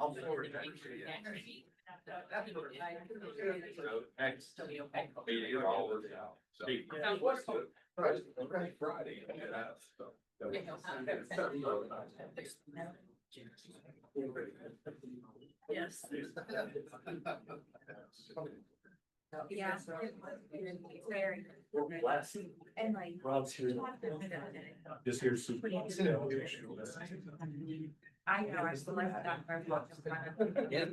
I'll forward it. It all worked out. So. Friday. Yes. Yeah. Very. And like. Rob's here. Just here. I know, I still like that. Yeah.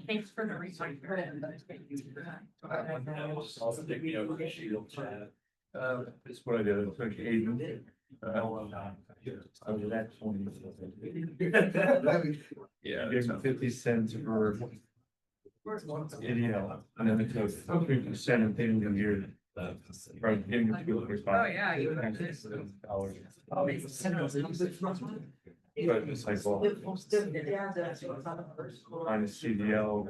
Thanks for the reminder. It's what I did. I took Aiden. I was at 20. Yeah. I gave him 50 cents for video, and then it took 3% and things in here. Right, give him Oh, yeah. $200. But it's like, well, minus CDL.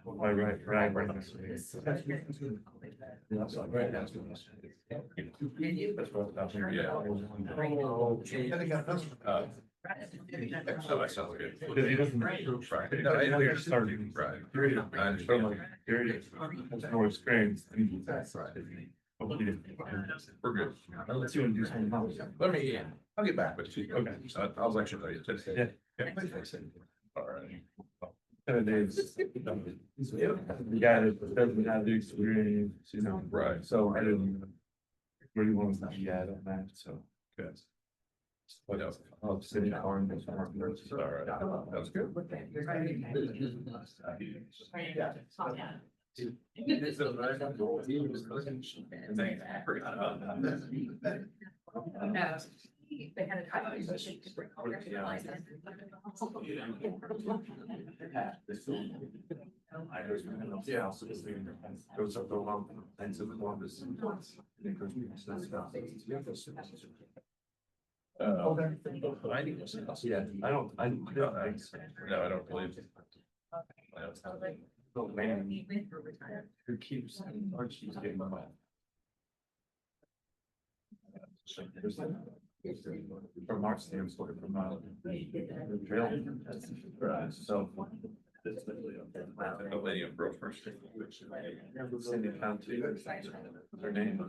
My right. That's what So that sounds good. because he doesn't. Right. No, I know you're starting. Right. Period. I understand. But like, period. Has no experience. That's right. Hopefully. We're good. Let's see when do something else. Let me, I'll get back with you. Okay. So I was actually tell you today. Yeah. All right. 7 days. The guy that doesn't have the experience, you know. Right. So I didn't really want to be at on that, so. Good. What else? I'll sit in car and. All right. That's good. They had a conversation. Yeah, so this thing goes up the lump and to Columbus. Yeah, I don't, No, I don't believe it. Oh, man. Who keeps, Archie's getting my. From March standpoint, from trail. So. A lady of Grove First. Cindy County. Her name.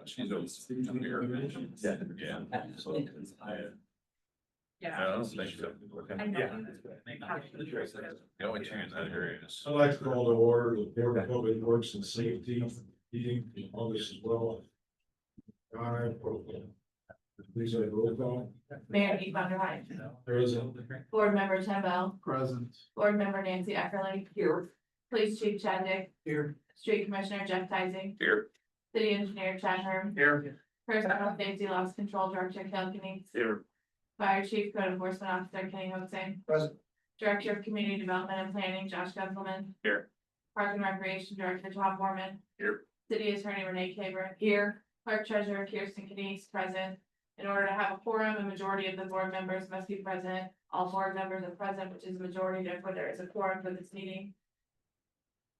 She's over here. Yeah. Yeah. So, Yeah. I don't think so. Yeah. The only two in that area is. I'd like to call to order the Board of Public Works and Safety meeting in August as well. Please have a roll call. Mayor Pete Vanderhyde. Present. Board Member Tim Bell. Present. Board Member Nancy Eckerly. Here. Police Chief Chad Dick. Here. Street Commissioner Jeff Tising. Here. City Engineer Chad Herm. Here. Personal Safety Loss Control Director Kel Kenny. Here. Fire Chief Code Enforcement Officer Kenny Hoaxing. Present. Director of Community Development and Planning Josh Gunselman. Here. Park and Recreation Director Tom Mormon. Here. City Attorney Renee Caber. Here. Clerk Treasurer Kirsten Cadiz present. In order to have a quorum, a majority of the board members must be present. All board members are present, which is a majority, therefore there is a quorum for this meeting.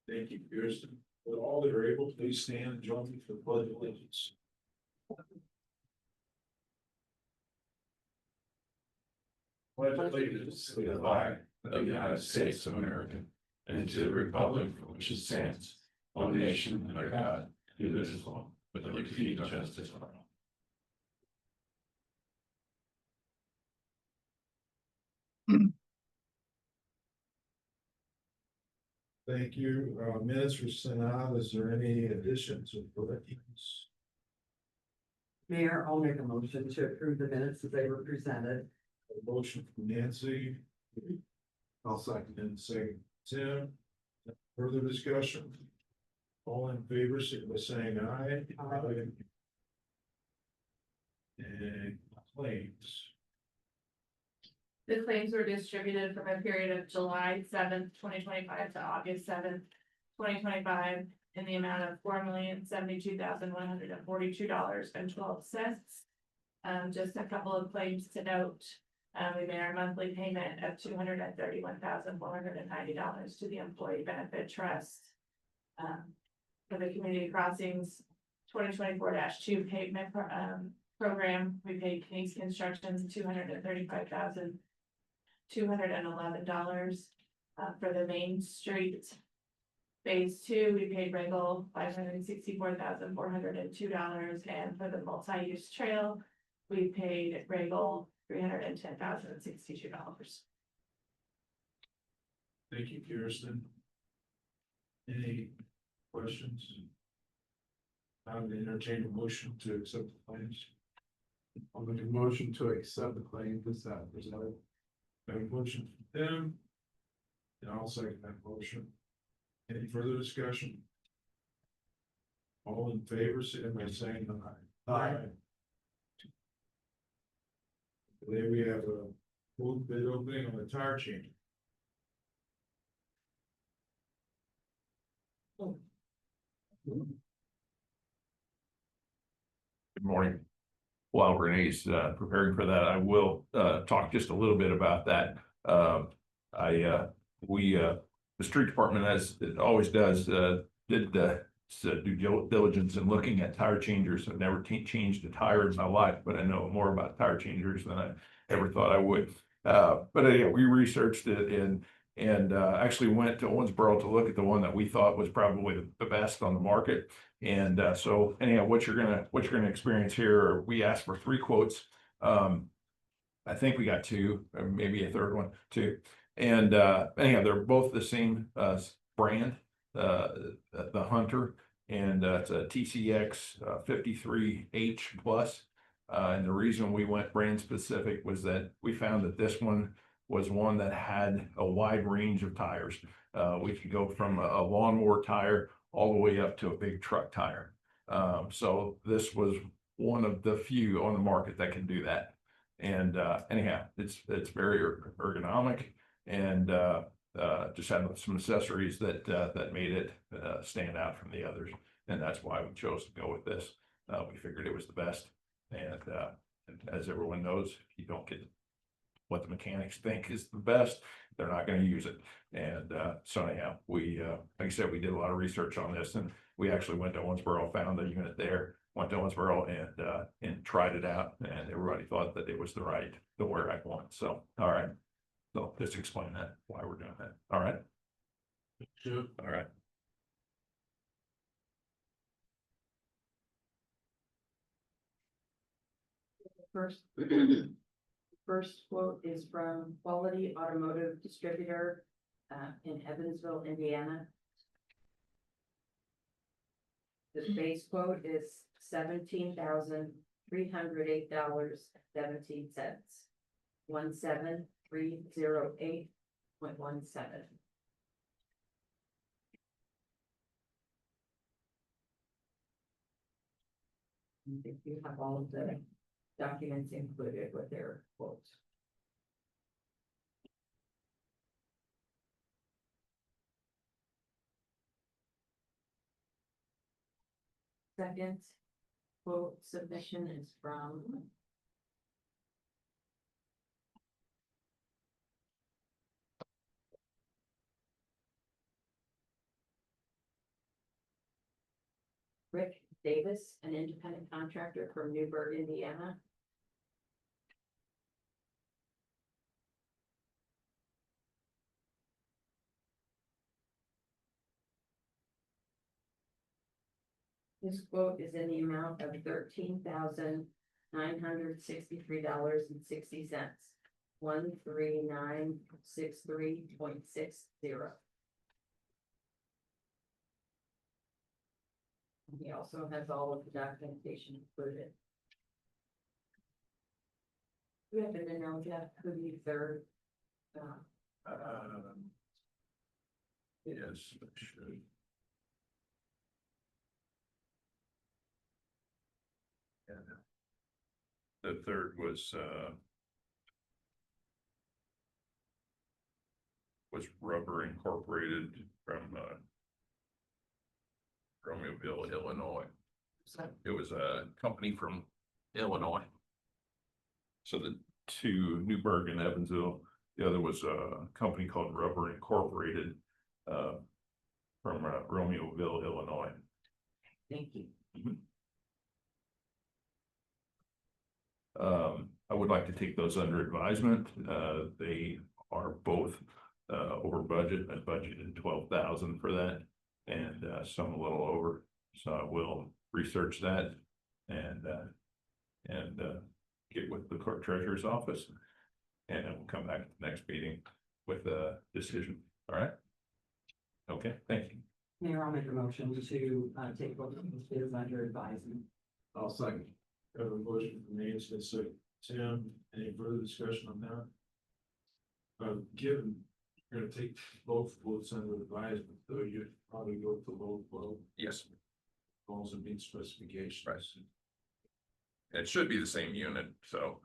Thank you, Kirsten. Would all that are able, please stand and join me for the pledge of allegiance. Pledge allegiance to the flag of the United States of America, and to the republic for which it stands, one nation under God, indivisible, with liberty and justice for all. Thank you. Minutes were sent out. Is there any additions or corrections? Mayor, I'll make a motion to approve the minutes as they were presented. A motion from Nancy. I'll second. And second, Tim. Further discussion? All in favor, signify by saying aye. Aye. And claims. The claims were distributed from a period of July 7th, 2025 to August 7th, 2025 in the amount of $4,072,142.12. Just a couple of claims to note. We made our monthly payment of $231,490 to the Employee Benefit Trust. For the Community Crossings 2024-2 pavement program, we paid Kenny's Constructions $235,211. For the Main Street Phase 2, we paid Regal $564,402, and for the multi-use trail, we paid Regal $310,062. Thank you, Kirsten. Any questions? I would entertain a motion to accept the claims. I'll make a motion to accept the claim this that presented. Have a motion from Tim. And I'll second that motion. Any further discussion? All in favor, say by saying aye. Aye. Today we have a full bid opening on the tire change. Good morning. While Renee's preparing for that, I will talk just a little bit about that. The street department, as it always does, did due diligence in looking at tire changers. I've never changed a tire in my life, but I know more about tire changers than I ever thought I would. But anyway, we researched it and actually went to Owensboro to look at the one that we thought was probably the best on the market. And so anyhow, what you're gonna experience here, we asked for 3 quotes. I think we got 2, or maybe a third one too. And anyhow, they're both the same brand, the Hunter, and it's a TCX 53H plus. And the reason we went brand specific was that we found that this one was one that had a wide range of tires. We could go from a lawnmower tire all the way up to a big truck tire. So this was one of the few on the market that can do that. And anyhow, it's very ergonomic, and just had some accessories that made it stand out from the others. And that's why we chose to go with this. We figured it was the best. And as everyone knows, if you don't get what the mechanics think is the best, they're not going to use it. And so anyhow, we like I said, we did a lot of research on this, and we actually went to Owensboro, found the unit there, went to Owensboro and tried it out, and everybody thought that it was the right one. So all right, so just explain that, why we're doing that. All right. Sure. All right. First quote is from Quality Automotive Distributor in Evansville, Indiana. The base quote is $17,308.17. 17308.17. I think you have all of the documents included with their quotes. Second quote submission is from Rick Davis, an independent contractor from Newburgh, Indiana. This quote is in the amount of $13,963.60. 13963.60. He also has all of the documentation included. We happen to know, Jeff, who the third. Yes, I should. And the third was Rubber Incorporated from Romeoville, Illinois. It was a company from Illinois. So to Newburgh and Evansville. The other was a company called Rubber Incorporated, from Romeoville, Illinois. Thank you. I would like to take those under advisement. They are both over budget. I budgeted 12,000 for that, and some a little over. So I will research that and get with the clerk treasurer's office, and then we'll come back to the next meeting with a decision. All right. Okay, thank you. Mayor, I'll make a motion to take both of those bids under advisement. I'll second. Have a motion from Nancy and second. Tim, any further discussion on that? Given you're gonna take both votes under advisement, though, you'd probably go with the low vote, Yes, as long as it meets specifications. Right. It should be the same unit, so,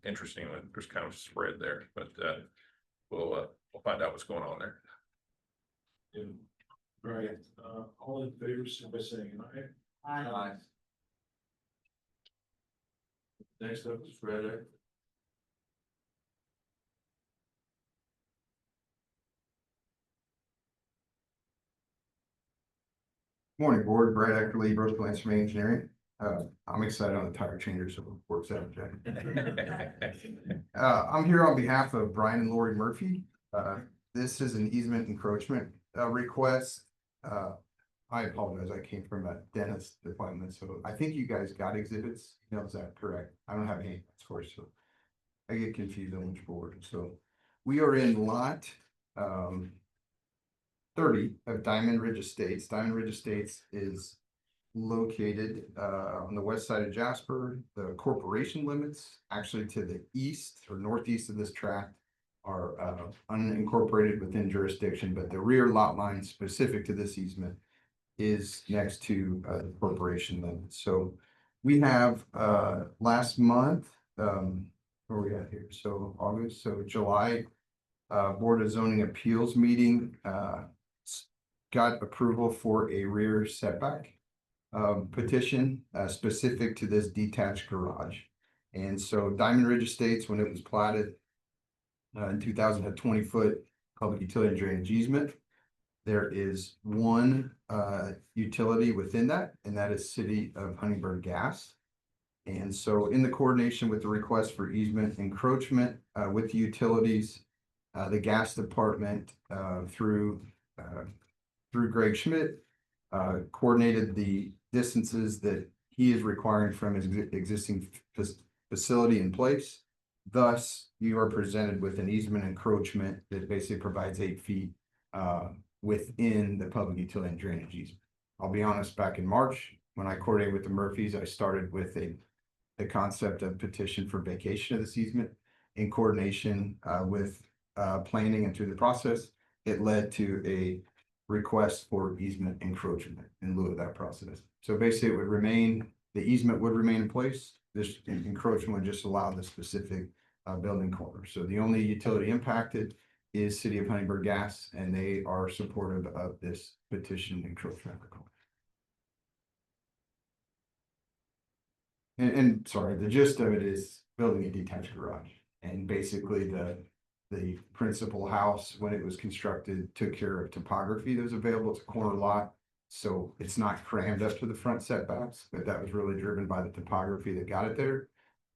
interestingly, there's kind of a spread there, but, we'll find out what's going on there. Yeah. All right, all in favor, so by saying aye. Next up is Fred. Morning, board. Brad Eckerly, Bristol Instrument Engineering. I'm excited on the tire changer, so it works out. I'm here on behalf of Brian and Lori Murphy. This is an easement encroachment request. I apologize. I came from a dentist appointment, so I think you guys got exhibits. No, is that correct? I don't have any for you, so I get confused on which board. So we are in lot 30 of Diamond Ridge Estates. Diamond Ridge Estates is located on the west side of Jasper. The corporation limits actually to the east or northeast of this tract are unincorporated within jurisdiction, but the rear lot line specific to this easement is next to the corporation limits. So we have last month, where are we at here? So August, so July, Board of Zoning Appeals meeting got approval for a rear setback petition specific to this detached garage. And so Diamond Ridge Estates, when it was platted in 2000, had 20-foot public utility and drainage easement. There is one utility within that, and that is City of Huntingburg Gas. And so in the coordination with the request for easement encroachment with the utilities, the gas department through Greg Schmidt coordinated the distances that he is requiring from his existing facility in place. Thus, you are presented with an easement encroachment that basically provides 8 feet within the public utility and drainage easement. I'll be honest, back in March, when I coordinated with the Murphys, I started with the concept of petition for vacation of this easement in coordination with planning, and through the process, it led to a request for easement encroachment in lieu of that process. So basically it would remain, the easement would remain in place. This encroachment would just allow the specific building corner. So the only utility impacted is City of Huntingburg Gas, and they are supportive of this petition encroachment request. And sorry, the gist of it is building a detached garage, and basically the principal house, when it was constructed, took care of topography that was available. It's a corner lot, so it's not crammed up to the front setbacks, but that was really driven by the topography that got it there.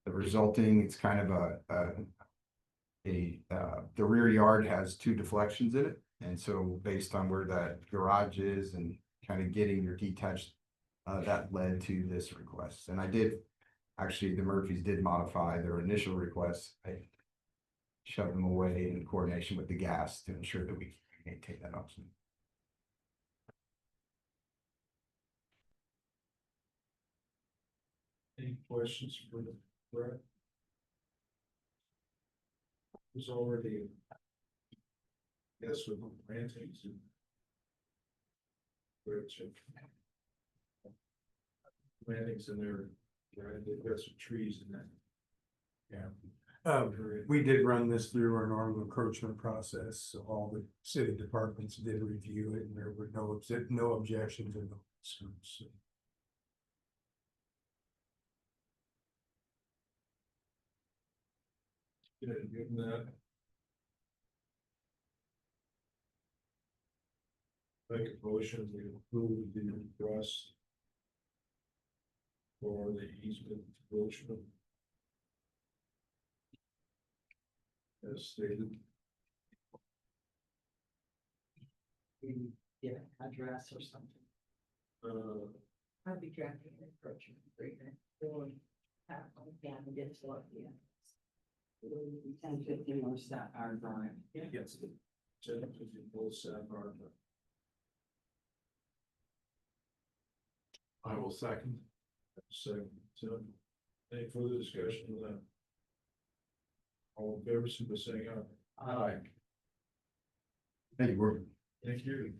The resulting, it's kind of the rear yard has 2 deflections in it, and so based on where that garage is and kind of getting your detached, that led to this request. And I did, actually, the Murphys did modify their initial request. I shoved them away in coordination with the gas to ensure that we can maintain that option. Any questions for Brett? There's already, yes, with the plantings and plantings in there, right? They've got some trees in that. Yeah. We did run this through our normal encroachment process, so all the city departments did review it, and there were no objections or no concerns. Given that. Make a motion to approve the request. For the easement approachment. As stated. We get an address or something. I'd be drafting an approachment agreement. Or have one family get to look in. 10-15 or staff hour drive. Yes. Jennifer, you both staff are. I will second. Second, so, any further discussion of that? All in favor, super saying aye. Aye. Thank you, Gordon. Thank you.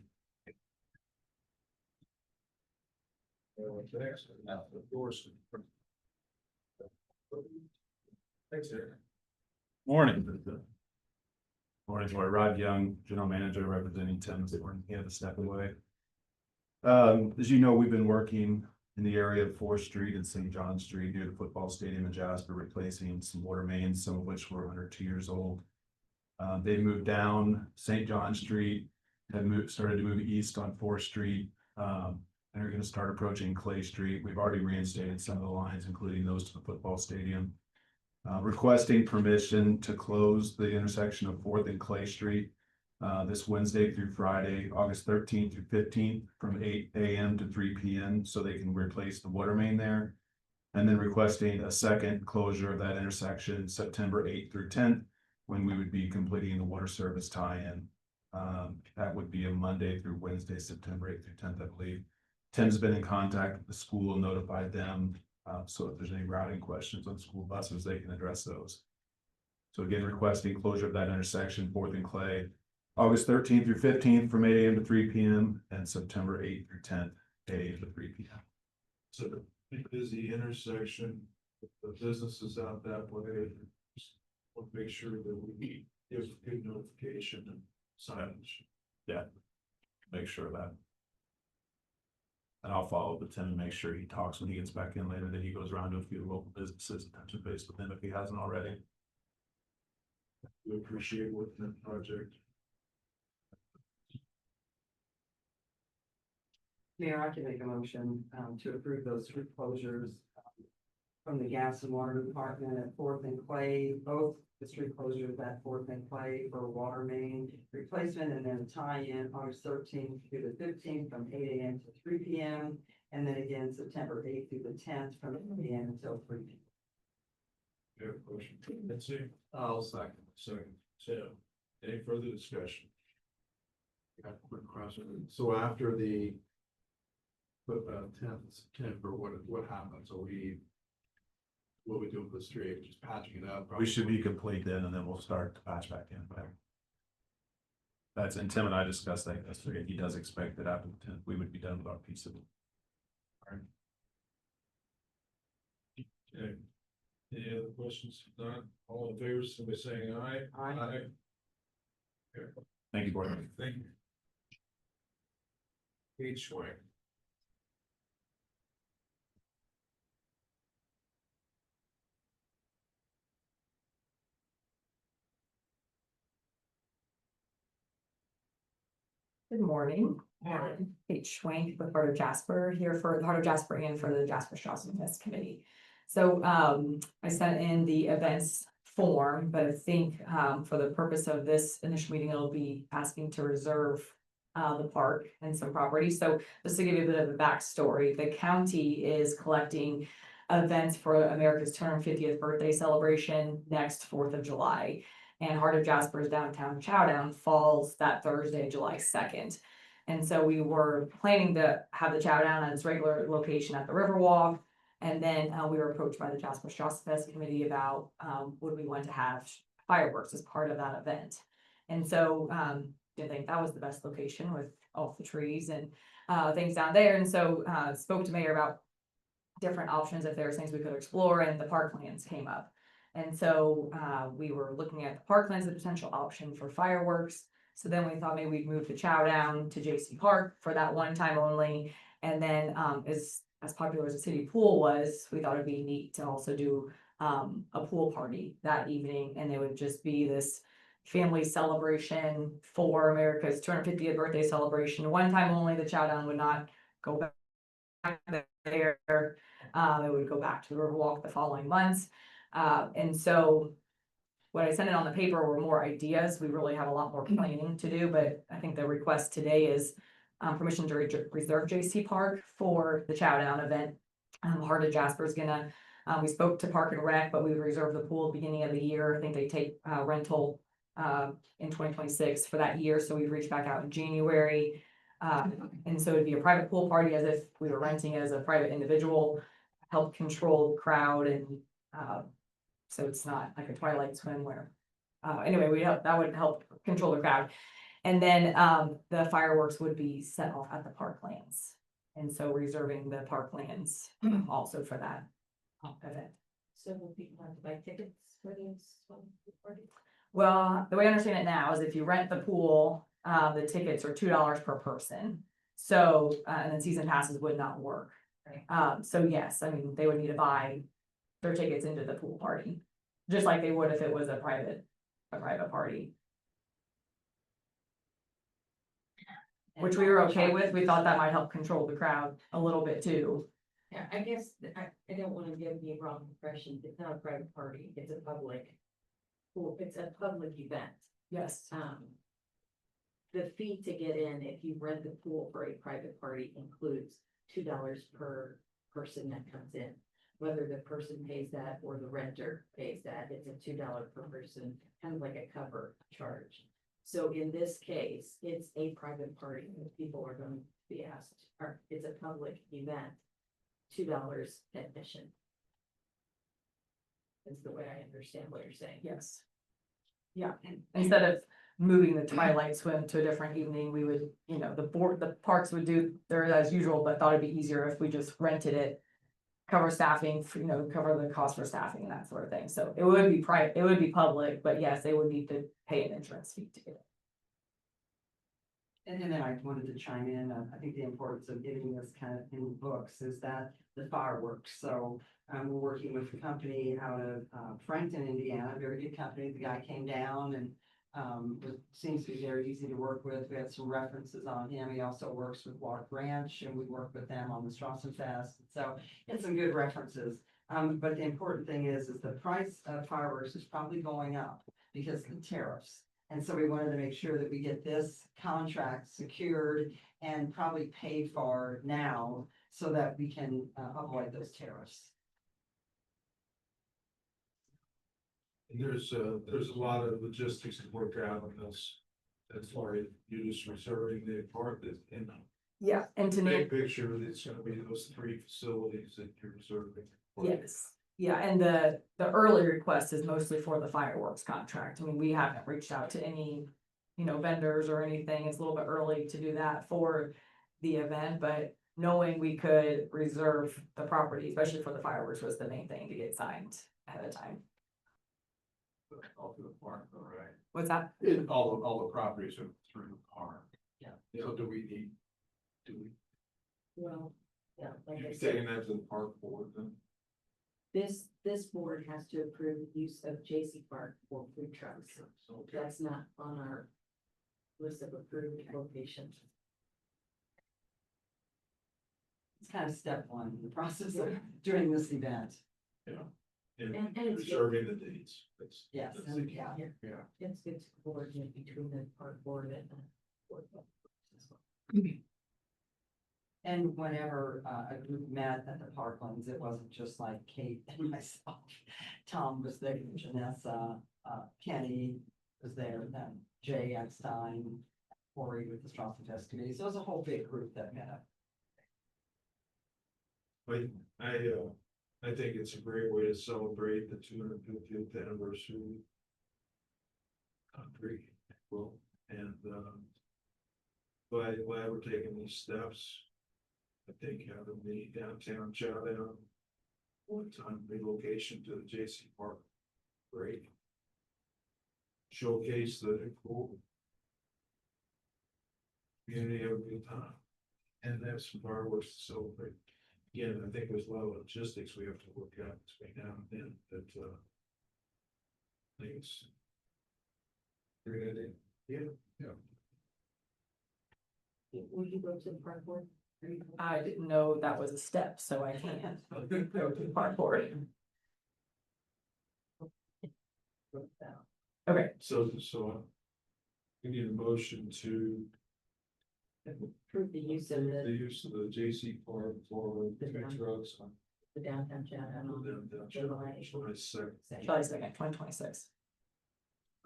Thanks. Of course. Thanks, Eric. Morning. Morning, Joy. Rod Young, General Manager representing Tim's. He had to step away. As you know, we've been working in the area of 4th Street and St. John Street near the football stadium in Jasper, replacing some water mains, some of which were under 2 years old. They moved down St. John Street, started to move east on 4th Street. And are going to start approaching Clay Street. We've already reinstated some of the lines, including those to the football stadium. Requesting permission to close the intersection of 4th and Clay Street this Wednesday through Friday, August 13th through 15th from 8 a.m. to 3 p.m. so they can replace the water main there. And then requesting a second closure of that intersection September 8th through 10th when we would be completing the water service tie-in. That would be a Monday through Wednesday, September 8th through 10th, I believe. Tim's been in contact with the school, notified them. So if there's any routing questions on school buses, they can address those. So again, requesting closure of that intersection, 4th and Clay, August 13th through 15th from 8 a.m. to 3 p.m. and September 8th through 10th, 8 a.m. to 3 p.m. So the busy intersection, the businesses out that way. We'll make sure that we give good notification and signage. Yeah, make sure of that. And I'll follow up with Tim and make sure he talks when he gets back in later, that he goes around to a few local businesses and touches base with them if he hasn't already. We appreciate working on the project. Mayor, I can make a motion to approve those street closures from the gas and water department at 4th and Clay, both the street closures at 4th and Clay for water main replacement, and then tie-in August 13th through the 15th from 8 a.m. to 3 p.m. And then again, September 8th through the 10th from 8 a.m. until 3 p.m. Yeah, motion. Let's see. I'll second. Second, so, any further discussion? Got a quick question. So after the 10th September, what happens? What we doing with the street? Just patching it up? We should be complete then, and then we'll start to patch back in. That's, and Tim and I discussed that yesterday. He does expect that after the 10th, we would be done with our piece of it. Okay. Any other questions? If not, all in favor, somebody saying aye? Aye. Okay, Thank you, board. thank you. Kate Schwank. Good morning. Kate Schwank with Heart of Jasper, here for the Heart of Jasper and for the Jasper Straus Events Committee. So I sent in the events form, but I think for the purpose of this initial meeting, it'll be asking to reserve the park and some property. So just to give you a bit of a backstory, the county is collecting events for America's 250th birthday celebration next 4th of July. And Heart of Jasper's downtown chowdown falls that Thursday, July 2nd. And so we were planning to have the chowdown at its regular location at the Riverwalk. And then we were approached by the Jasper Straus Fest Committee about would we want to have fireworks as part of that event. And so I think that was the best location with all the trees and things down there. And so spoke to Mayor about different options if there's things we could explore, and the parklands came up. And so we were looking at the parklands as a potential option for fireworks. So then we thought maybe we'd move the chowdown to JC Park for that one time only. And then as popular as the city pool was, we thought it'd be neat to also do a pool party that evening, and it would just be this family celebration for America's 250th birthday celebration. One time only, the chow down would not go back there. It would go back to the Riverwalk the following months. And so what I sent in on the paper were more ideas. We really have a lot more planning to do, but I think the request today is permission to reserve JC Park for the chow down event. Heart of Jasper is gonna, we spoke to Park and Rec, but we reserved the pool at the beginning of the year. I think they take rental in 2026 for that year, so we've reached back out in January. And so it'd be a private pool party as if we were renting as a private individual, help control the crowd and so it's not like a twilight swim where anyway, that would help control the crowd. And then the fireworks would be set off at the parklands. And so reserving the parklands also for that event. So will people have to buy tickets for this party? Well, the way I understand it now is if you rent the pool, the tickets are $2 per person. So, and then season passes would not work. Right. So yes, I mean, they would need to buy their tickets into the pool party, just like they would if it was a private party. Which we were okay with. We thought that might help control the crowd a little bit too. Yeah, I guess I don't want to give the wrong impression. It's not a private party. It's a public. Well, it's a public event. Yes. The fee to get in, if you rent the pool for a private party, includes $2 per person that comes in. Whether the person pays that or the renter pays that, it's a $2 per person, kind of like a cover charge. So in this case, it's a private party, and people are going to be asked, or it's a public event, $2 admission. Is the way I understand what you're saying. Yes. Yeah, instead of moving the twilight swim to a different evening, we would, the parks would do theirs as usual, but thought it'd be easier if we just rented it. Cover staffing, cover the cost for staffing and that sort of thing. So it would be private, it would be public, but yes, they would need to pay an entrance fee to get it. And then I wanted to chime in, I think the importance of getting this kind of in books is that the fireworks, so we're working with a company out of Frankton, Indiana, a very good company. The guy came down and seems to be very easy to work with. We had some references on him. He also works with Water Branch and we work with them on the Strassenfest. So it's some good references. But the important thing is the price of fireworks is probably going up because of the tariffs. And so we wanted to make sure that we get this contract secured and probably paid for now so that we can avoid those tariffs. And there's a lot of logistics to work out on this. As far as you just reserving the part that in Yeah, and the to me, big picture, it's gonna be those 3 facilities that you're reserving. yes. Yeah, and the early request is mostly for the fireworks contract. I mean, we haven't reached out to any, vendors or anything. It's a little bit early to do that for the event, but knowing we could reserve the property, especially for the fireworks, was the main thing to get signed ahead of time. All through the park, all right. What's that? All the properties are through the park. Yeah. So do we, Well, yeah, like I You're said, taking that to the park board then? this board has to approve the use of JC Park for food trucks. Okay. That's not on our list of approved locations. It's kind of step one in the process of doing this event. And And it's good. reserving the dates. Yes, that's and the key. yeah. Yeah. It's good to coordinate between the park board and the board. As well. And whenever a group met at the Parklands, it wasn't just like Kate and myself. Tom was there, Janessa, Kenny was there, then Jay Eckstein, Corey with the Strassenfest committee. So it was a whole big group that met up. But I think it's a great way to celebrate the 250th anniversary. Country, well, and glad we're taking these steps. I think having the downtown shout out, one time relocation to the JC Park, great. Showcase the cool. Community have a good time, and have some fireworks to celebrate. Again, I think there's a lot of logistics we have to work out between now and then, but I think it's. Great idea. Would you go to the park board? I didn't know that was a step, so I can't go to the park board. Okay, So, we need a motion to Approve the use of approve the the use of the J.C. Park for food trucks on downtown Chatham on July 2nd. July 2nd, 2026.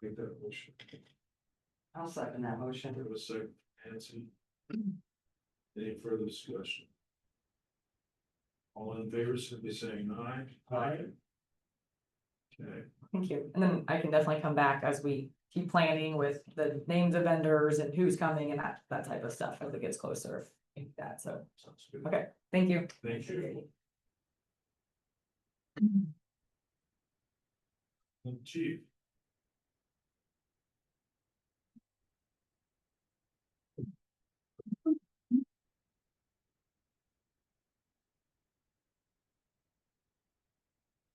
Make that motion. I'll second that motion. Give a second, Nancy. Any further discussion? All in favor, simply saying aye. Aye. Okay, Thank you. And then I can definitely come back as we keep planning with the names of vendors and who's coming and that type of stuff as it gets closer. Like that, so, sounds good. okay, thank you. Thank you. Chief.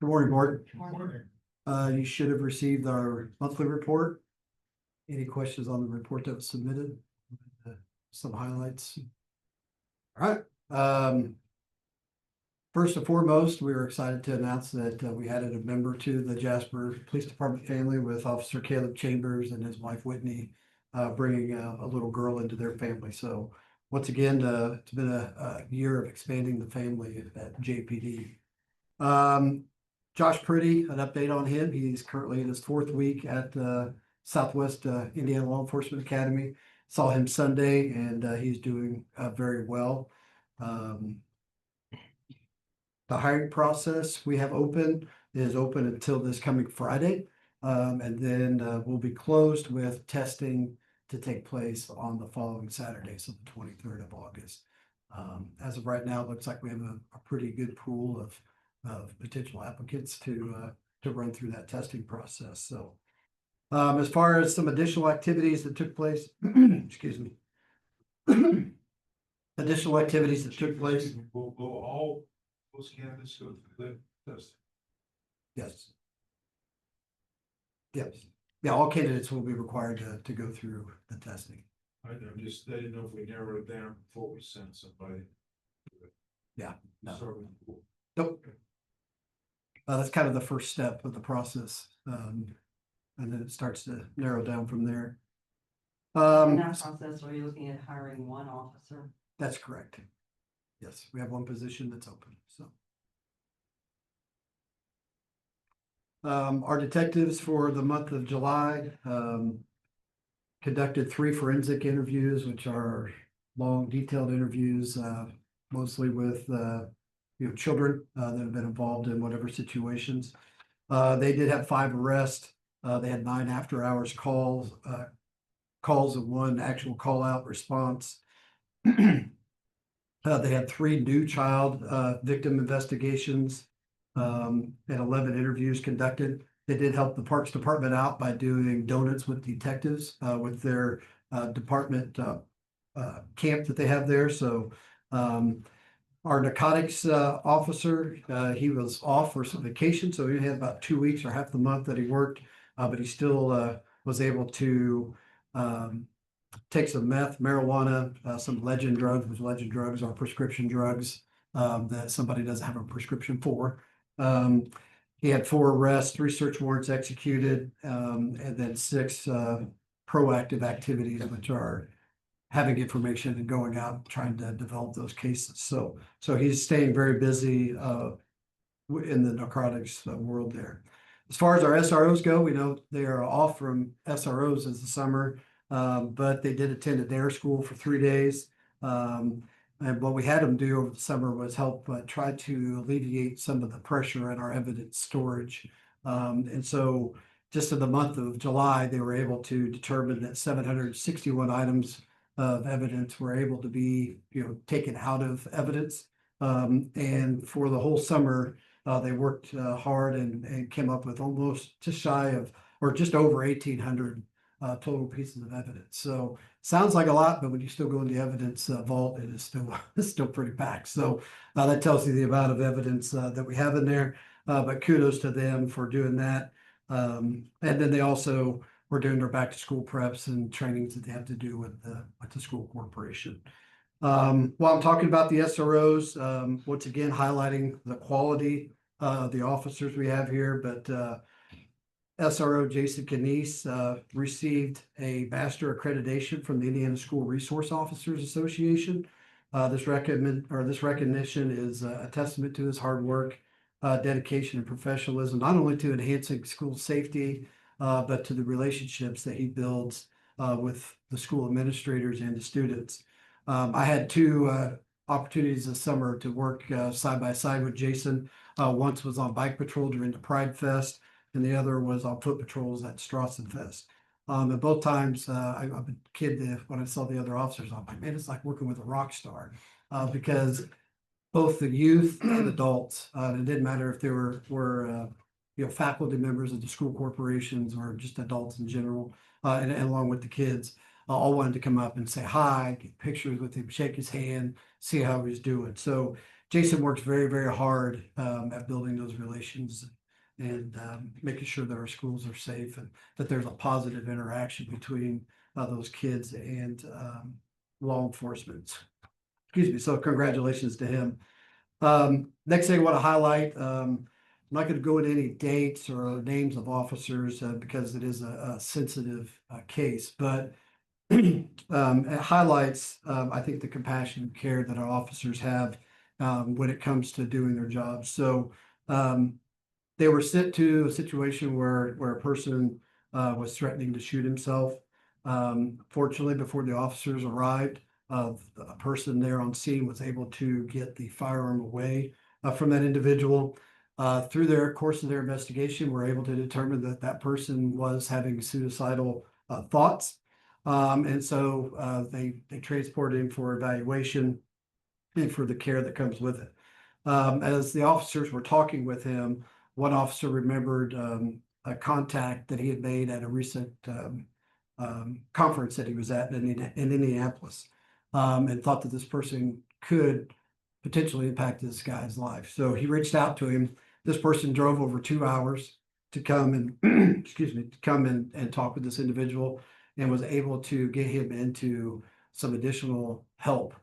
Good morning, board. Morning. You should have received our monthly report. Any questions on the report that was submitted? Some highlights. All right. First and foremost, we were excited to announce that we added a member to the Jasper Police Department family with Officer Caleb Chambers and his wife Whitney, bringing a little girl into their family. So once again, it's been a year of expanding the family at JPD. Josh Pretty, an update on him. He's currently in his 4th week at Southwest Indiana Law Enforcement Academy. Saw him Sunday and he's doing very well. The hiring process we have open is open until this coming Friday. And then we'll be closed with testing to take place on the following Saturday, so the 23rd of August. As of right now, it looks like we have a pretty good pool of potential applicants to run through that testing process. So as far as some additional activities that took place, excuse me. Additional activities that took place. Will all those candidates go through the test? Yes. Yes. Yeah, all candidates will be required to go through the testing. I didn't know if we narrowed it down before we sent somebody. Yeah, no. So, Nope. That's kind of the first step of the process. And then it starts to narrow down from there. In that process, are you looking at hiring one officer? That's correct. Yes, we have one position that's open, so. Our detectives for the month of July, conducted 3 forensic interviews, which are long, detailed interviews, mostly with, children that have been involved in whatever situations. They did have 5 arrests. They had 9 after-hours calls and 1 actual call-out response. They had 3 new child victim investigations and 11 interviews conducted. They did help the Parks Department out by doing donuts with detectives with their department camp that they have there. So our narcotics officer, he was off for some vacation, so he had about 2 weeks or half the month that he worked, but he still was able to take some meth, marijuana, some legend drugs, which legend drugs are prescription drugs that somebody doesn't have a prescription for. He had 4 arrests, 3 search warrants executed, and then 6 proactive activities, which are having information and going out trying to develop those cases. So he's staying very busy in the narcotics world there. As far as our SROs go, we know they are off from SROs as the summer, but they did attend a DARE school for 3 days. And what we had them do over the summer was help try to alleviate some of the pressure in our evidence storage. And so just in the month of July, they were able to determine that 761 items of evidence were able to be, taken out of evidence. And for the whole summer, they worked hard and came up with almost just shy of, or just over 1,800 total pieces of evidence. So sounds like a lot, but when you still go in the evidence vault, it is still pretty packed. So that tells you the amount of evidence that we have in there. but kudos to them for doing that. And then they also were doing their back to school preps and trainings that they have to do with the school corporation. While I'm talking about the SROs, once again, highlighting the quality of the officers we have here, but SRO Jason Canese received a master accreditation from the Indiana School Resource Officers Association. This recognition is a testament to his hard work, dedication, and professionalism, not only to enhancing school safety, but to the relationships that he builds with the school administrators and the students. I had two opportunities this summer to work side by side with Jason. Once was on bike patrol during the Pride Fest, and the other was on foot patrols at Strawson Fest. And both times, I'm a kid when I saw the other officers, I'm like, man, it's like working with a rock star, because both the youth and adults, it didn't matter if they were faculty members of the school corporations or just adults in general, and along with the kids, all wanted to come up and say hi, get pictures with him, shake his hand, see how he's doing. So Jason works very, very hard at building those relations and making sure that our schools are safe and that there's a positive interaction between those kids and law enforcement. Excuse me. So congratulations to him. Next thing I want to highlight, I'm not going to go into any dates or names of officers because it is a sensitive case, but it highlights, I think, the compassion and care that our officers have when it comes to doing their jobs. So they were sent to a situation where a person was threatening to shoot himself. Fortunately, before the officers arrived, a person there on scene was able to get the firearm away from that individual. Through their course of their investigation, we're able to determine that that person was having suicidal thoughts. And so they transported him for evaluation and for the care that comes with it. As the officers were talking with him, one officer remembered a contact that he had made at a recent conference that he was at in Indianapolis, and thought that this person could potentially impact this guy's life. So he reached out to him. This person drove over 2 hours to come and excuse me, to come and talk with this individual, and was able to get him into some additional help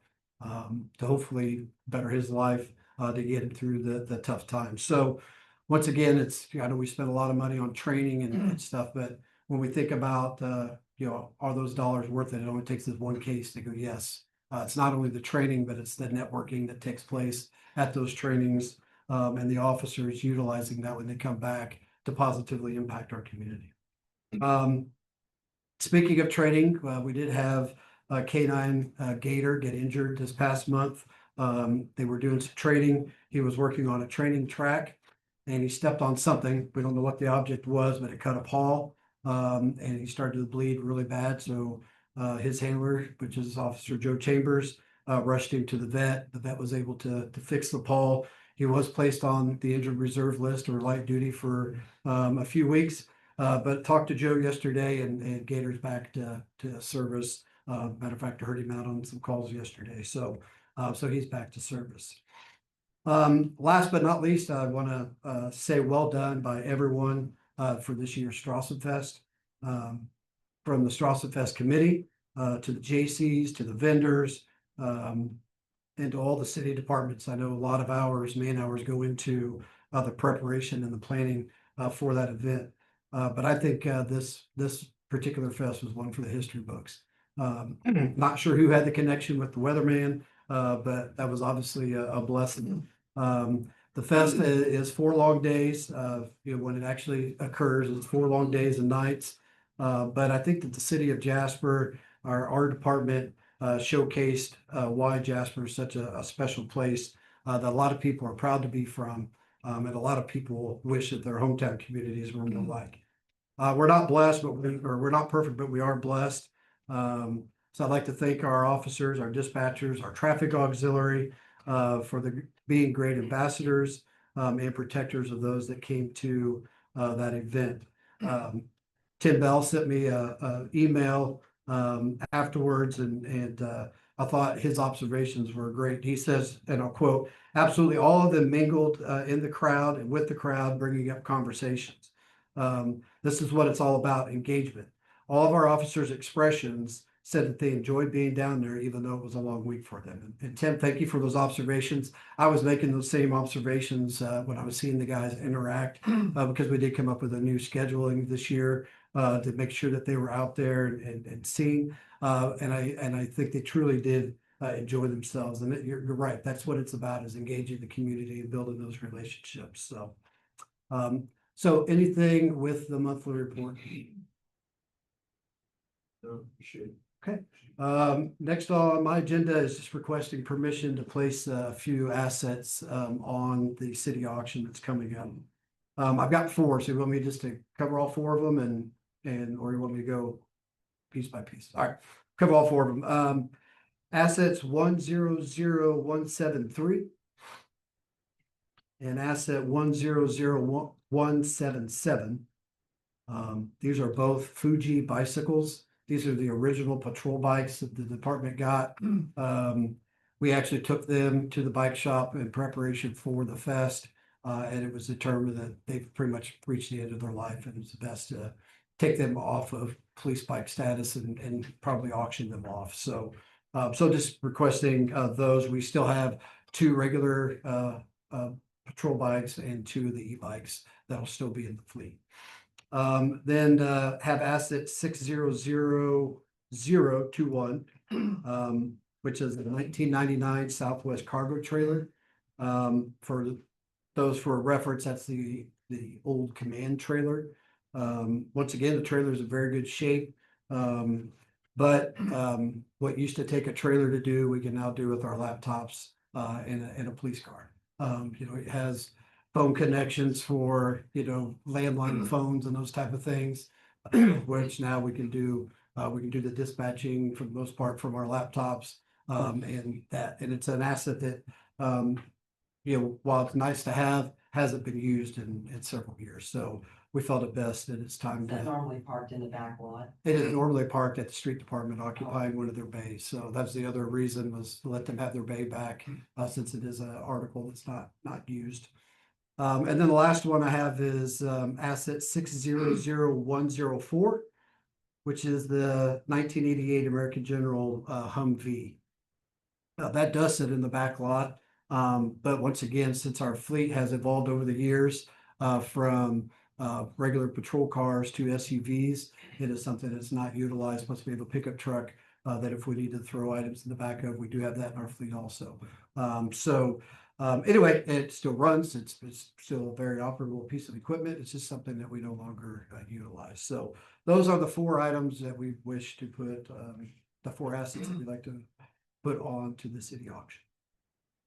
to hopefully better his life, to get him through the tough times. So once again, I know we spend a lot of money on training and stuff, but when we think about, are those dollars worth it? It only takes this one case to go, yes. It's not only the training, but it's the networking that takes place at those trainings, and the officers utilizing that when they come back to positively impact our community. Speaking of training, we did have a K9 Gator get injured this past month. They were doing some training. He was working on a training track and he stepped on something. We don't know what the object was, but it cut a paw, and he started to bleed really bad. So his handler, which is Officer Joe Chambers, rushed him to the vet. The vet was able to fix the paw. He was placed on the injured reserve list or light duty for a few weeks, but talked to Joe yesterday, and Gator's back to service. Matter of fact, I heard him out on some calls yesterday. So he's back to service. Last but not least, I want to say well done by everyone for this year's Strawson Fest. From the Strawson Fest committee to the JCs, to the vendors, and to all the city departments. I know a lot of man hours go into the preparation and the planning for that event. But I think this particular fest was one for the history books. Not sure who had the connection with the weatherman, but that was obviously a blessing. The fest is 4 long days. When it actually occurs, it's 4 long days and nights. But I think that the city of Jasper, our department, showcased why Jasper is such a special place that a lot of people are proud to be from, and a lot of people wish that their hometown communities were more like. We're not blessed, we're not perfect, but we are blessed. So I'd like to thank our officers, our dispatchers, our traffic auxiliary for being great ambassadors and protectors of those that came to that event. Tim Bell sent me an email afterwards, and I thought his observations were great. He says, and I'll quote, absolutely all of them mingled in the crowd and with the crowd, bringing up conversations. This is what it's all about, engagement. All of our officers' expressions said that they enjoyed being down there, even though it was a long week for them. And Tim, thank you for those observations. I was making those same observations when I was seeing the guys interact, because we did come up with a new scheduling this year to make sure that they were out there and seeing. And I think they truly did enjoy themselves. And you're right. That's what it's about, is engaging the community and building those relationships. So anything with the monthly report? No, appreciate it. Okay. Next on my agenda is just requesting permission to place a few assets on the city auction that's coming up. I've got 4, so you want me just to cover all 4 of them or you want me to go piece by piece? All right, cover all 4 of them. Assets 100173 and asset 100177. These are both Fuji bicycles. These are the original patrol bikes that the department got. We actually took them to the bike shop in preparation for the fest. And it was determined that they've pretty much reached the end of their life, and it's the best to take them off of police bike status and probably auction them off. So just requesting those. We still have 2 regular patrol bikes and 2 of the e-bikes that'll still be in the fleet. Then have asset 600021, which is a 1999 Southwest cargo trailer. For those for reference, that's the old command trailer. Once again, the trailer is in very good shape. But what used to take a trailer to do, we can now do with our laptops in a police car. It has phone connections for, landline phones and those type of things, which now we can do the dispatching for the most part from our laptops. And it's an asset that, while it's nice to have, hasn't been used in several years. So we felt it best that it's time That to. normally parked in the back lot. It is normally parked at the street department, occupying one of their bays. So that's the other reason, was to let them have their bay back, since it is an article that's not used. And then the last one I have is asset 600104, which is the 1988 American General Humvee. That does sit in the back lot. But once again, since our fleet has evolved over the years from regular patrol cars to SUVs, it is something that's not utilized. Plus, we have a pickup truck that if we need to throw items in the back of, we do have that in our fleet also. Anyway, it still runs. It's still a very operable piece of equipment. It's just something that we no longer utilize. So those are the 4 items that we wish to put, the 4 assets that we'd like to put on to the city auction.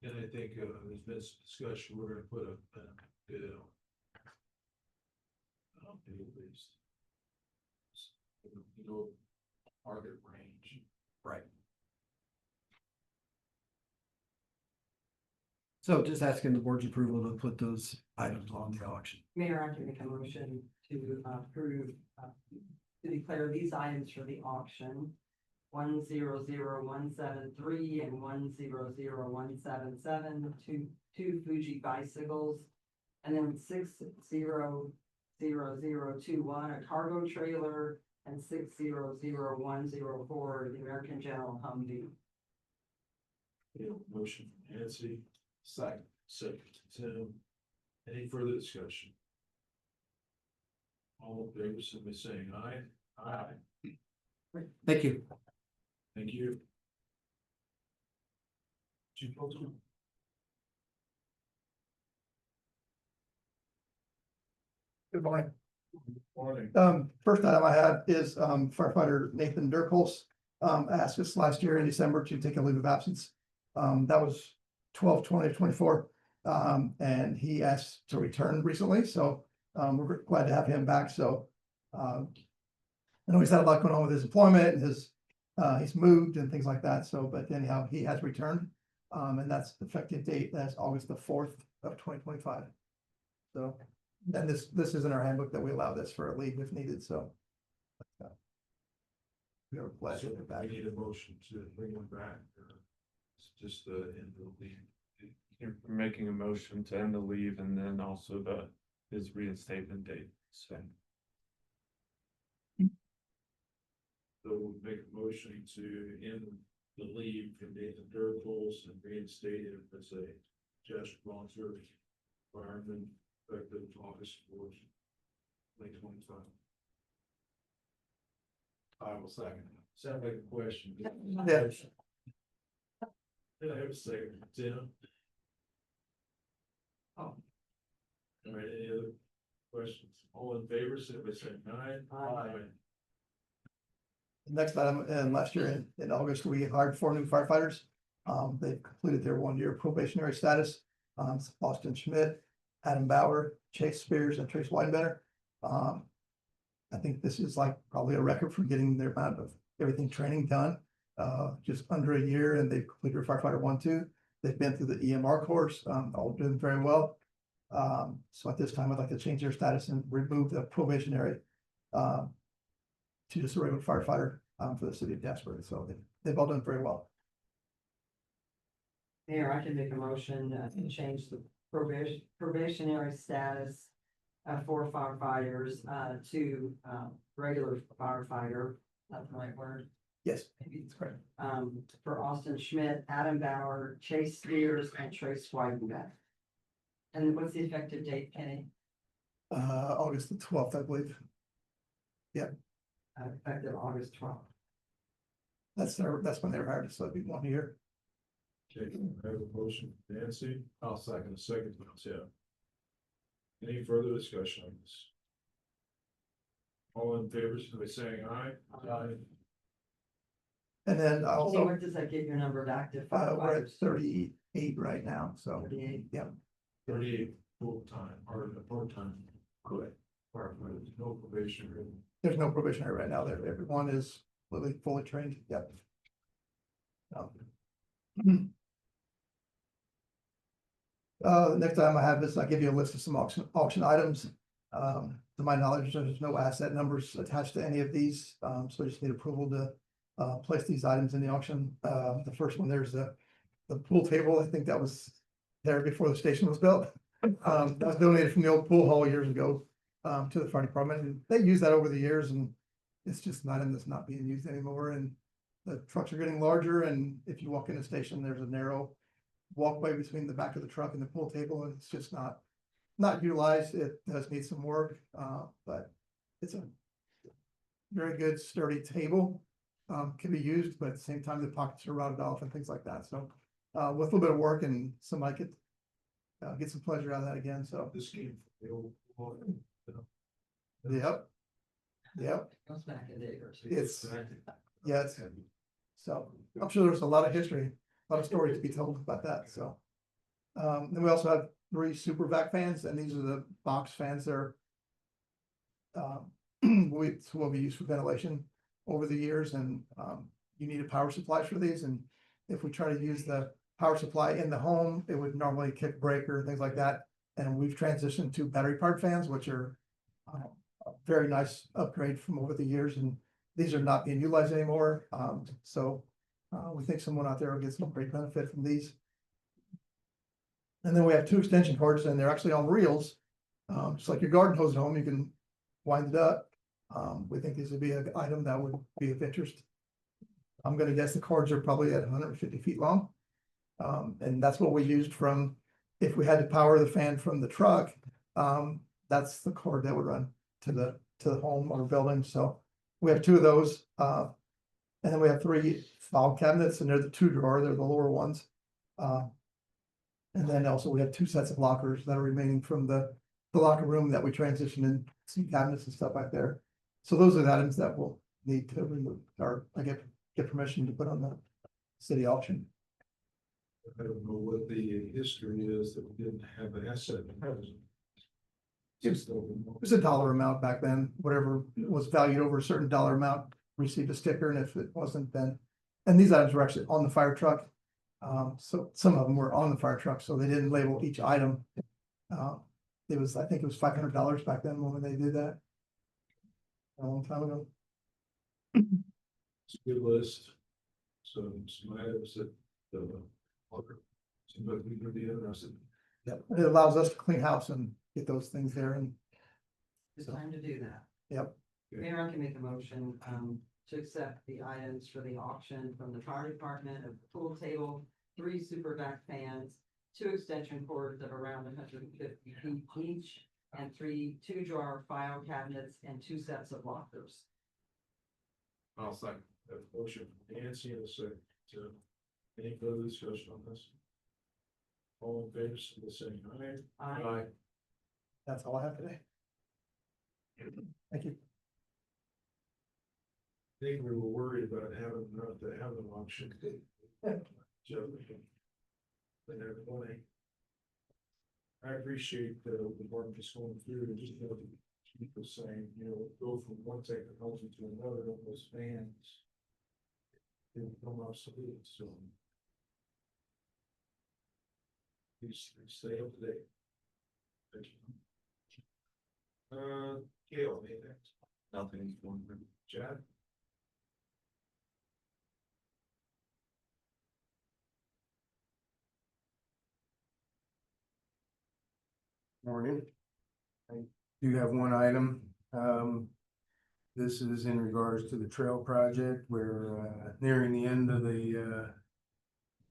And I think there's been some discussion, we're gonna put a bid on. At least. Target range. Right. So just asking the board's approval to put those items on the auction. Mayor, I can make a motion to approve, to declare these items for the auction. 100173 and 100177, two Fuji bicycles. And then 600021, a cargo trailer, and 600104, the American General Humvee. Motion from Nancy. Second to Tim. Any further discussion? All in favor, simply saying aye. Aye. Thank you. Thank you. Chief Bolton? Good morning. Morning. First item I have is firefighter Nathan Dirkholz asked us last year in December to take a leave of absence. That was 12/20/24. And he asked to return recently, so we're glad to have him back. So I know he's had a lot going on with his employment and he's moved and things like that. So, but anyhow, he has returned. And that's the effective date. That's August the 4th of 2025. So, and this is in our handbook that we allow this for a leave if needed. So. We are glad to get I back. need a motion to bring them back. It's just the end of the leave. You're making a motion to end the leave and then also his reinstatement date, so. So we'll make a motion to end the leave for Nathan Durkles and reinstate him as a Jasper volunteer fireman effective August 4th, 2025. I will second. Sound like a question? Yeah. Did I have a second, Tim? Oh. All right, any other questions? All in favor, say by saying aye. Aye. Next item, and last year in August, we hired 4 new firefighters. They completed their 1-year probationary status. It's Austin Schmidt, Adam Bauer, Chase Spears, and Trace Weinbender. I think this is like probably a record for getting their amount of everything training done. Just under a year, and they've completed their firefighter 1-2. They've been through the EMR course, all doing very well. So at this time, I'd like to change their status and remove the probationary to just a regular firefighter for the city of Jasper. So they've all done very well. Mayor, I can make a motion to change the probationary status for firefighters to regular firefighter. That's the right word. Yes, it's correct. For Austin Schmidt, Adam Bauer, Chase Spears, and Trace Weidenbeck. And what's the effective date, Kenny? August the 12th, I believe. Effective August 12th. That's when they were hired, so it'd be 1 year. Okay, I have a motion, Nancy. I'll second. And a second from Tim. Any further discussion on this? All in favor, so by saying aye. Aye. And then Kenny, also, what does that get your number of active we're at firefighters? 38 right now, so 38. yeah. 38 full-time or part-time. Correct. Firefighters, no probation. There's no probationary right now. There, everyone is fully trained. Yep. The next item I have is I give you a list of some auction items. To my knowledge, there's no asset numbers attached to any of these, so I just need approval to place these items in the auction. The first one, there's the pool table. I think that was there before the station was built. That was donated from the old pool hall years ago to the fire department. And they used that over the years, and it's just not not being used anymore. And the trucks are getting larger, and if you walk in the station, there's a narrow walkway between the back of the truck and the pool table, and it's just not utilized. It does need some work, but it's a very good sturdy table. Can be used, but at the same time, the pockets are rotted off and things like that. So with a little bit of work, and somebody could get some pleasure out of that again. So This came from the old. yep, Goes back a day or two. it's so I'm sure there's a lot of history, a lot of stories to be told about that. So then we also have 3 super vac fans, and these are the box fans. They're it's what we use for ventilation over the years, and you need a power supply for these. And if we try to use the power supply in the home, it would normally kick breaker, things like that. And we've transitioned to battery powered fans, which are a very nice upgrade from over the years. And these are not being utilized anymore. So we think someone out there will get some great benefit from these. And then we have 2 extension cords, and they're actually on reels. Just like your garden hose at home, you can wind it up. We think this would be an item that would be of interest. I'm gonna guess the cords are probably at 150 feet long. And that's what we used from, if we had to power the fan from the truck, that's the cord that would run to the home or building. So we have 2 of those. And then we have 3 file cabinets, and they're the 2-drawer, they're the lower ones. And then also we have 2 sets of lockers that are remaining from the locker room that we transitioned in, some cabinets and stuff back there. So those are the items that we'll need to remove, or I get permission to put on the city auction. I don't know what the history is that we didn't have an asset. It was a dollar amount back then. Whatever was valued over a certain dollar amount received a sticker, and if it wasn't, then, and these items were actually on the fire truck. So some of them were on the fire truck, so they didn't label each item. It was, I think it was $500 back then when they did that. A long time ago. It's a good list. So some items that, but we would be interested. Yep, it allows us to clean house and get those things there and, It's time to do that. yep. Mayor, I can make a motion, to accept the items for the auction from the fire department of the pool table, 3 super vac fans, 2 extension cords of around 150 feet each, and 2 drawer file cabinets and 2 sets of lockers. I'll second. That motion from Nancy and a second. Any further discussion on this? All in favor, so the same, Aye. That's all I have today. Thank you. I think we were worried about having, not to have an auction. Joe. They have money. I appreciate the department just going through and just keep the same, go from one technology to another on those fans. They become obsolete, so. Please stay up to date. Thank you. Gail, anything? Nothing's going. Chad? Morning. I do have one item. This is in regards to the trail project. We're nearing the end of the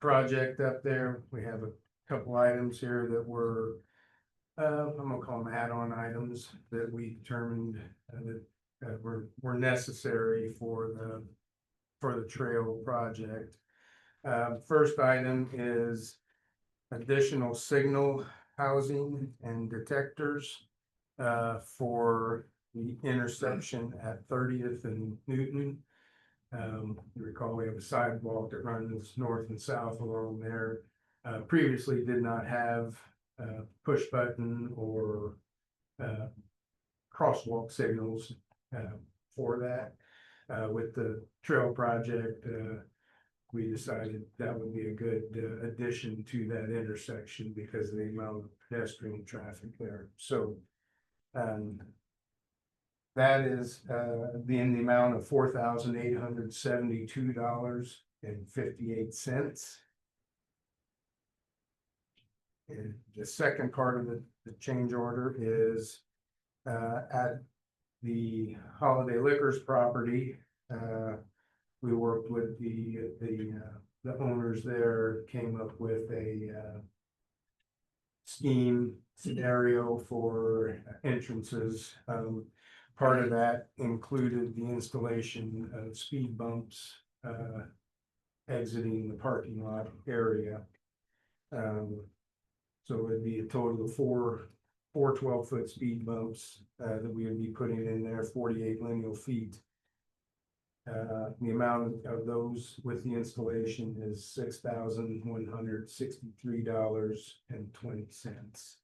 project up there. We have a couple items here that were, I'm gonna call them add-on items that we determined that were necessary for the trail project. First item is additional signal housing and detectors for the intersection at 30th and Newton. You recall we have a sidewalk that runs north and south along there. Previously did not have push button or crosswalk signals for that. With the trail project, we decided that would be a good addition to that intersection because of the amount of pedestrian traffic there. So that is in the amount of $4,872.58. And the second part of the change order is at the Holiday Liquors property. We worked with the owners there, came up with a scheme scenario for entrances. Part of that included the installation of speed bumps exiting the parking lot area. So it'd be a total of four 12-foot speed bumps that we would be putting in there, 48 lineal feet. The amount of those with the installation is $6,163.20.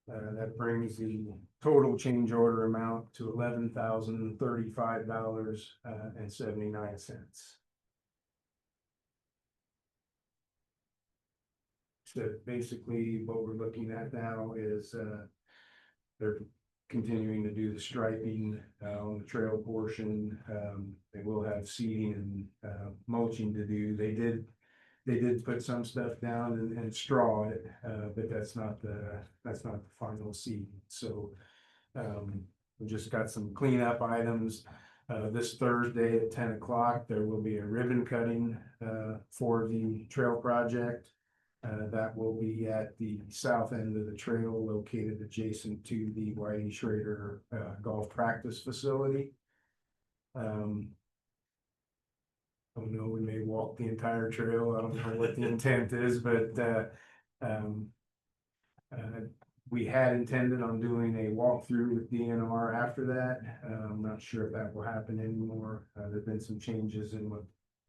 That brings the total change order amount to $11,035.79. So basically what we're looking at now is they're continuing to do the striping on the trail portion. They will have seeding and mulching to do. They did put some stuff down and straw it, but that's not the final seed. So we just got some cleanup items. This Thursday at 10 o'clock, there will be a ribbon cutting for the trail project. That will be at the south end of the trail located adjacent to the Whitey Schrader golf practice facility. I don't know, we may walk the entire trail. I don't know what the intent is, but we had intended on doing a walkthrough with DNR after that. I'm not sure if that will happen anymore. There've been some changes in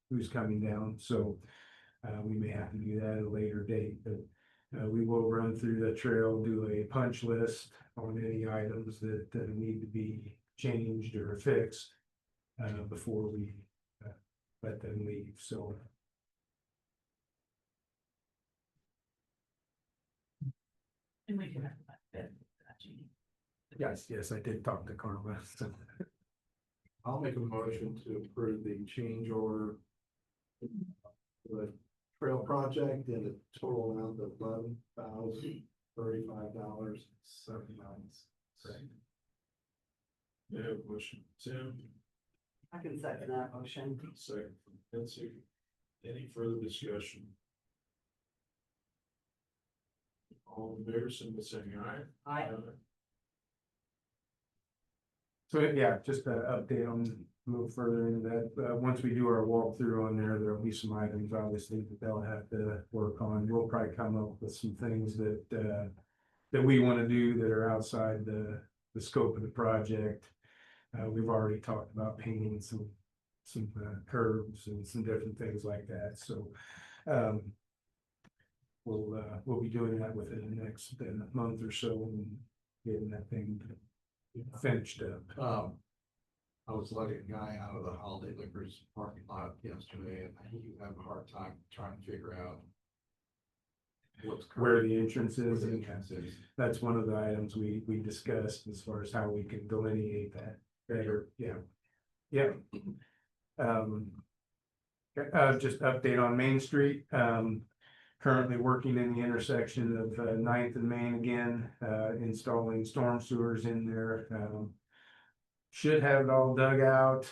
who's coming down, so we may have to do that at a later date, but we will run through the trail, do a punch list on any items that need to be changed or fixed before we let them leave. So And we can have that. yes, I did talk to Carla. So I'll make a motion to approve the change order. For the trail project in a total amount of $11,035.79. May I have a motion, Tim, I can second that motion. second from Betsy. Any further discussion? All in favor, signify by saying aye. I, So yeah, just an update on, a little further into that, once we do our walkthrough on there, there'll be some items obviously that they'll have to work on. We'll probably come up with some things that, that we want to do that are outside the scope of the project. We've already talked about painting some curbs and some different things like that, so, we'll be doing that within the next month or so and getting that thing finished up. I was letting a guy out of the Holiday Liquors parking lot yesterday, and he had a hard time trying to figure out Where the entrance where is, the and entrance is. that's one of the items we discussed as far as how we can delineate that better, yeah. Yeah. Just update on Main Street, currently working in the intersection of 9th and Main again, installing storm sewers in there. Should have it all dug out.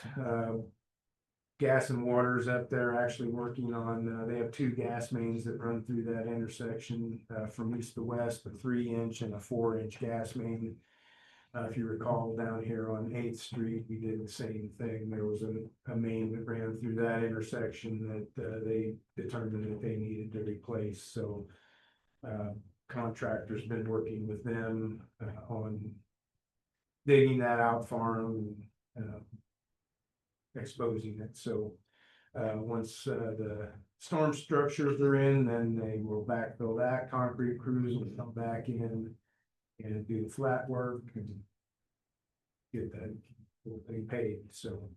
Gas and Water's up there actually working on, they have 2 gas mains that run through that intersection, from east to west, a 3-inch and a 4-inch gas main. If you recall, down here on 8th Street, we did the same thing. There was a main that ran through that intersection that they determined that they needed to replace, so contractor's been working with them on digging that out for them and exposing it. So once the storm structures are in, then they will backfill that. Concrete crews will come back in and do the flat work and get that whole thing paid. So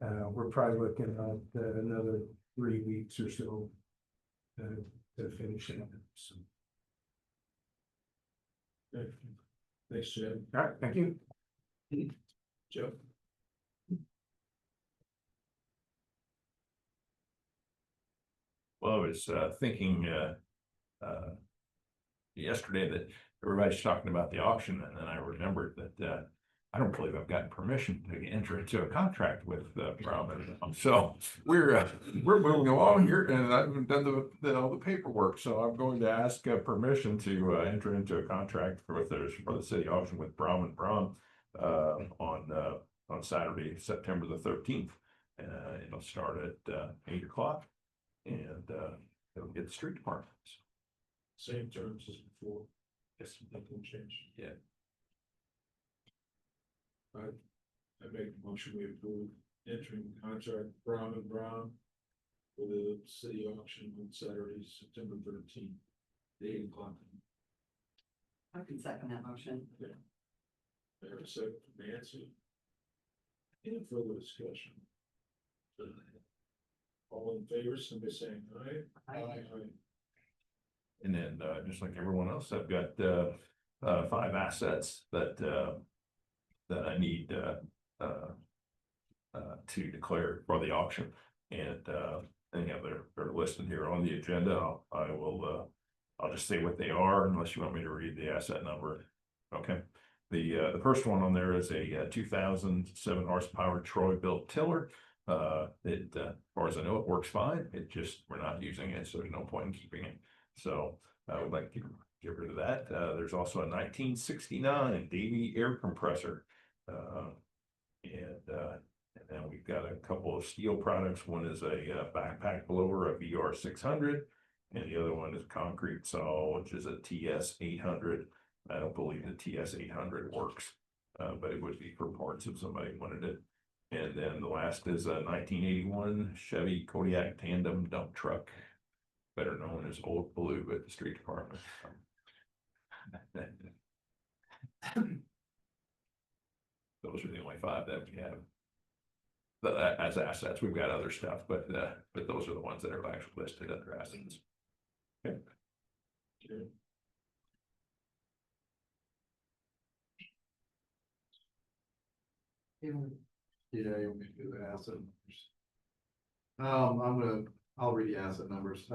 we're probably looking at another 3 weeks or so to finish it up. So, Thanks, Jim. all right, thank you. Joe? Well, I was thinking yesterday that everybody's talking about the auction, and then I remembered that I don't believe I've gotten permission to enter into a contract with Brown. So we're moving along here, and I haven't done all the paperwork. So I'm going to ask permission to enter into a contract for the city auction with Brown and Brown on Saturday, September the 13th. It'll start at 8 o'clock, and it'll get the street department. Same terms as before, Yes. nothing changed. Yeah. I make a motion, we approve entering contract Brown and Brown for the city auction on Saturday, September 13th, 8 o'clock. I can second that motion. I have a second from Nancy. Any further discussion? All in favor, somebody saying aye? Aye. And then, just like everyone else, I've got 5 assets that I need to declare for the auction, and anyhow, they're listed here on the agenda. I'll just say what they are unless you want me to read the asset number. Okay. The first one on there is a 2007 horsepower Troy built tiller. As far as I know, it works fine. We're not using it, so there's no point in keeping it. So I would like to get rid of that. There's also a 1969 Davy air compressor. And then we've got a couple of steel products. One is a backpack blower, a VR 600, and the other one is concrete saw, which is a TS 800. I don't believe the TS 800 works, but it would be for parts if somebody wanted it. And then the last is a 1981 Chevy Kodiak tandem dump truck, better known as Old Blue at the street department. Those are the only 5 that we have. But as assets, we've got other stuff, but those are the ones that are actually listed under assets. Okay. Okay. Yeah, you want me to do the asset numbers? I'll read the asset numbers.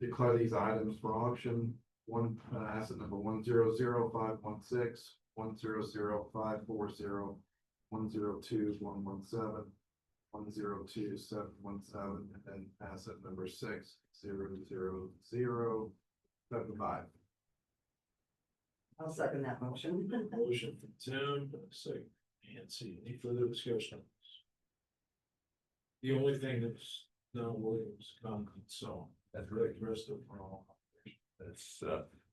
Declare these items for auction. One, asset number 1000516, 1005440, 102117, 102717, and then asset number 600075. I'll second that motion. Motion from Tim, second, Nancy, any further discussion? The only thing that's not Williams concrete, so That's the rest of them are all. That's,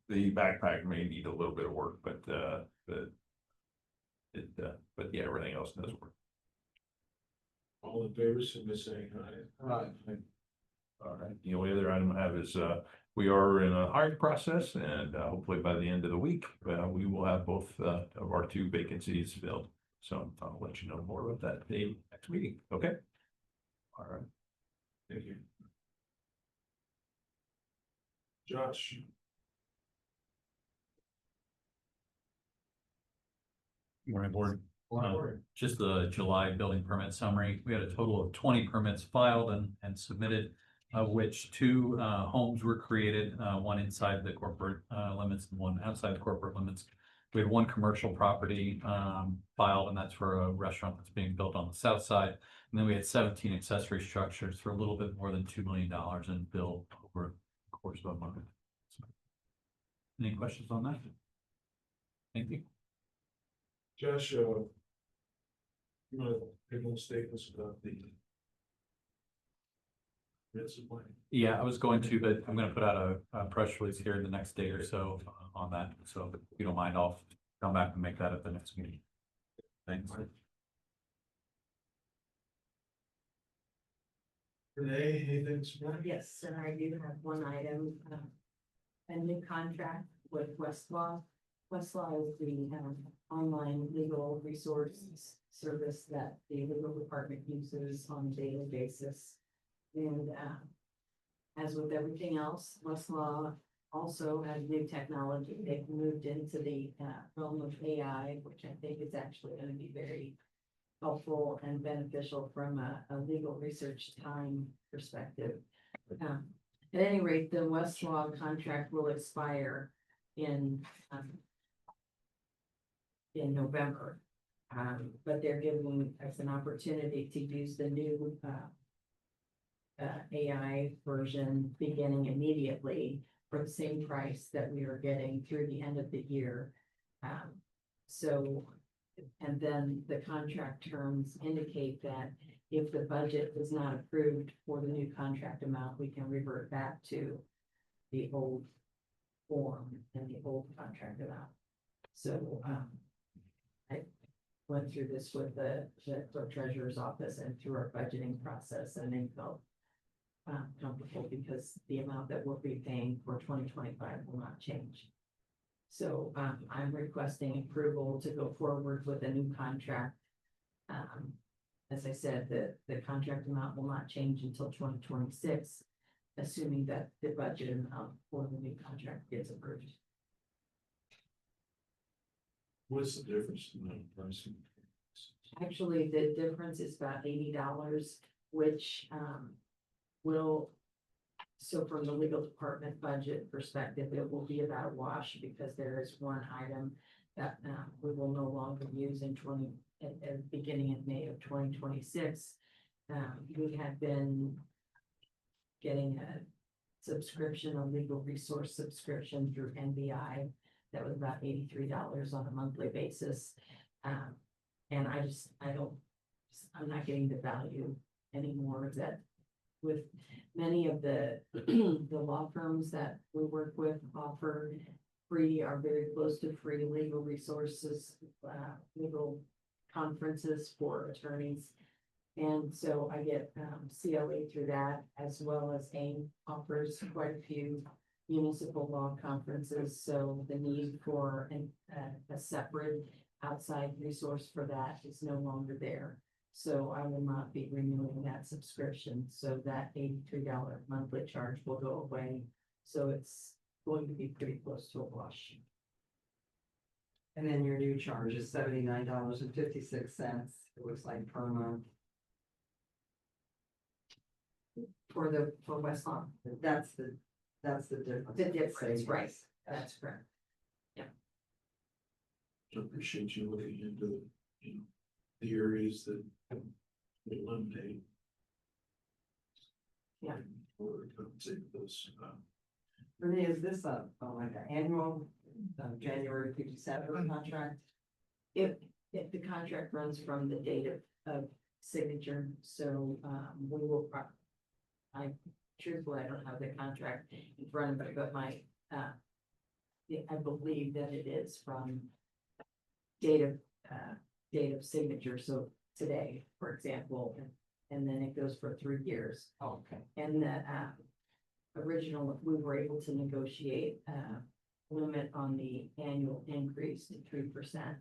the backpack may need a little bit of work, but yeah, everything else does work. All in favor, submit saying aye. Right. All right, the only other item I have is, we are in a hiring process and hopefully by the end of the week, we will have both of our 2 vacancies filled. So I'll let you know more about that day next meeting, okay? All right. Thank you. Josh. Morning, board. Just the July building permit summary. We had a total of 20 permits filed and submitted, of which 2 homes were created, one inside the corporate limits and one outside the corporate limits. We had 1 commercial property filed, and that's for a restaurant that's being built on the south side. And then we had 17 accessory structures for a little bit more than $2 million in bill over the course of a month. Any questions on that? Thank you. Josh, you want to make any statements about the bids of money? Yeah, I was going to, but I'm gonna put out a press release here in the next day or so on that. So if you don't mind, I'll come back and make that at the next meeting. Thanks. Renee, anything? Smart? Yes, and I do have one item, a new contract with Westlaw. Westlaw is the online legal resource service that the legal department uses on a daily basis. And as with everything else, Westlaw also has new technology. They've moved into the realm of AI, which I think is actually going to be very helpful and beneficial from a legal research time perspective. At any rate, the Westlaw contract will expire in November. But they're giving us an opportunity to use the new AI version beginning immediately for the same price that we are getting through the end of the year. And then the contract terms indicate that if the budget is not approved for the new contract amount, we can revert back to the old form and the old contract amount. So, I went through this with the clerk treasurer's office and through our budgeting process, and they felt comfortable because the amount that we'll be paying for 2025 will not change. So I'm requesting approval to go forward with a new contract. As I said, the contract amount will not change until 2026, assuming that the budget amount for the new contract gets approved. What's the difference in the pricing? Actually, the difference is about $80, which will, so from the legal department budget perspective, it will be about a wash because there is one item that we will no longer use at the beginning of May of 2026. We had been getting a subscription, a legal resource subscription through NBI. That was about $83 on a monthly basis. And I'm not getting the value anymore that with many of the law firms that we work with offer free, are very close to free legal resources, legal conferences for attorneys. And so I get CLA through that, as well as AIM offers quite a few municipal law conferences. So the need for a separate outside resource for that is no longer there. So I will not be renewing that subscription. So that $83 monthly charge will go away. So it's going to be pretty close to a wash. And then your new charge is $79.56, it looks like per month. For West Lawn. That's the difference. The difference, right, Savings. that's correct. So appreciate you looking into, you know, the areas that we eliminate. Yeah. Or compensate those, Renee, is this like an annual, January 57 contract? If the contract runs from the date of signature, so, we will. Truthfully, I don't have the contract in front of me, but yeah, I believe that it is from date of signature, so today, for example, and then it goes for 3 years. Okay. And the, original, we were able to negotiate, limit on the annual increase to 3%.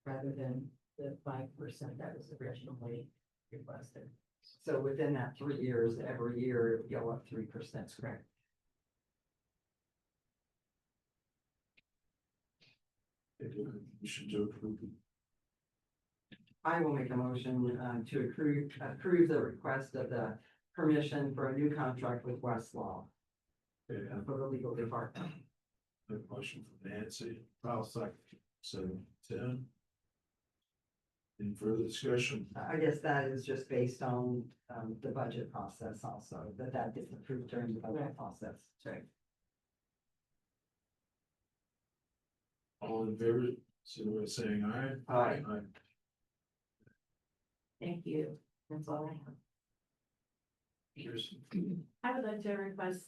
Rather than the 5% that was originally requested. So within that 3 years, every year it would go up 3%. That's correct. you should do approve. I will make a motion to approve the request of the permission for a new contract with Westlaw for the legal department. A motion from Nancy, I'll second. So Tim. Any further discussion? I guess that is just based on the budget process also, that gets approved during the budget process. Sorry. All in favor, so we're saying aye? Aye. Thank you. That's all I have. Kirsten. I would like to request,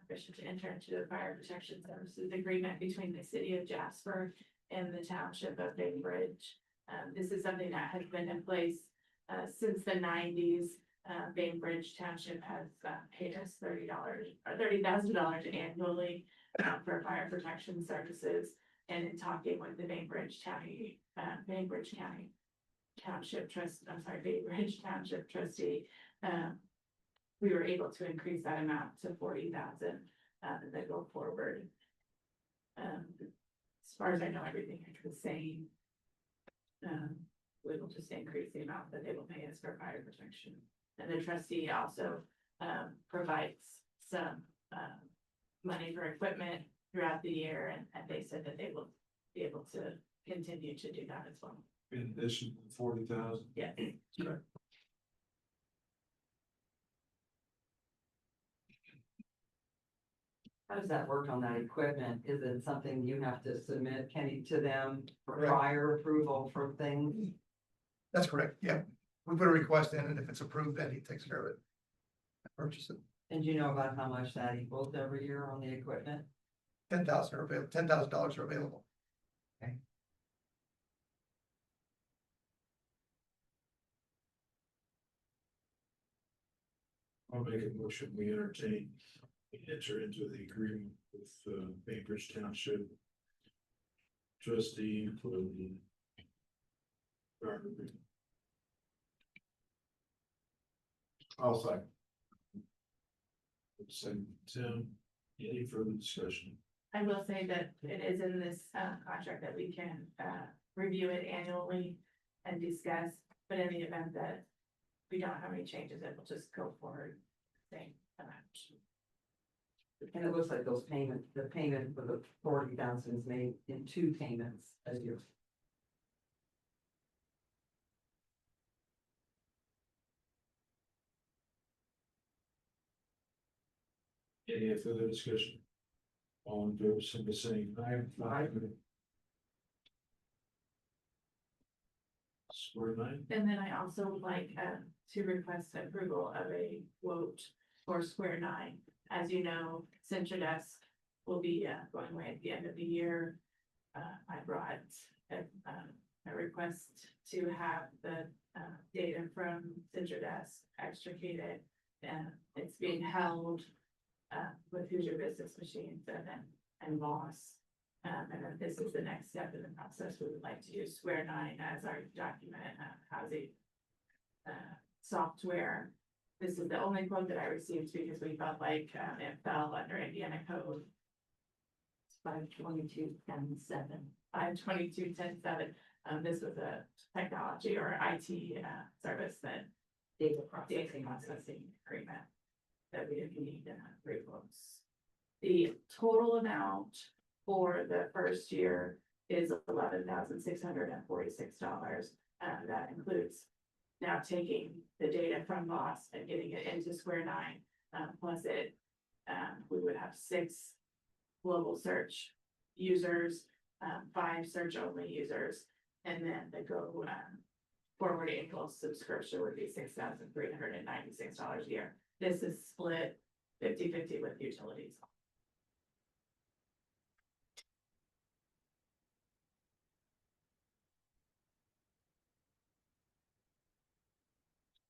permission to enter into a fire protection services agreement between the city of Jasper and the township of Bainbridge. This is something that has been in place, since the 90s. Bainbridge Township has, paid us $30 or $30,000 annually, for fire protection services. And in talking with the Bainbridge County Township Bainbridge Township trustee, we were able to increase that amount to 40,000, as they go forward. As far as I know, everything is the same. We will just increase the amount that they will pay us for fire protection. And the trustee also, provides some, money for equipment throughout the year, and they said that they will be able to continue to do that as well. In addition to 40,000. Yeah. Correct. How does that work on that equipment? Is it something you have to submit, Kenny, to them for Correct. prior approval for things? That's correct, yeah. We put a request in, and if it's approved, then he takes care of it. Purchase it. And do you know about how much that equals every year on the equipment? $10,000 are available, $10,000 are available. I'll make a motion, we enter into the agreement with Bainbridge Township trustee for the fire agreement. I'll second. Second, Tim, any further discussion? I will say that it is in this, contract that we can, review it annually and discuss, but in the event that we don't have any changes, it will just go forward. Same amount. And it looks like the payment for the 40,000 is made in 2 payments a year. Any further discussion? All in favor, simply saying aye. Aye. Square nine. And then I also would like, to request approval of a quote for Square 9. As you know, Centradesk will be, going away at the end of the year. I brought a request to have the, data from Centradesk extricated. And it's being held, with Hoosier Business Machines and Voss. And then this is the next step in the process. We would like to use Square 9 as our document housing software. This is the only quote that I received because we felt like it fell under Indiana code. It's 522.7. 5/22/10/7. This was a technology or IT service that Data data processing. processing agreement that we didn't need three quotes. The total amount for the first year is $11,646. That includes now taking the data from Boss and getting it into Square Nine. Plus it, we would have 6 global search users, 5 search only users, and then the Go forward annual subscription would be $6,396 a year. This is split 50/50 with utilities.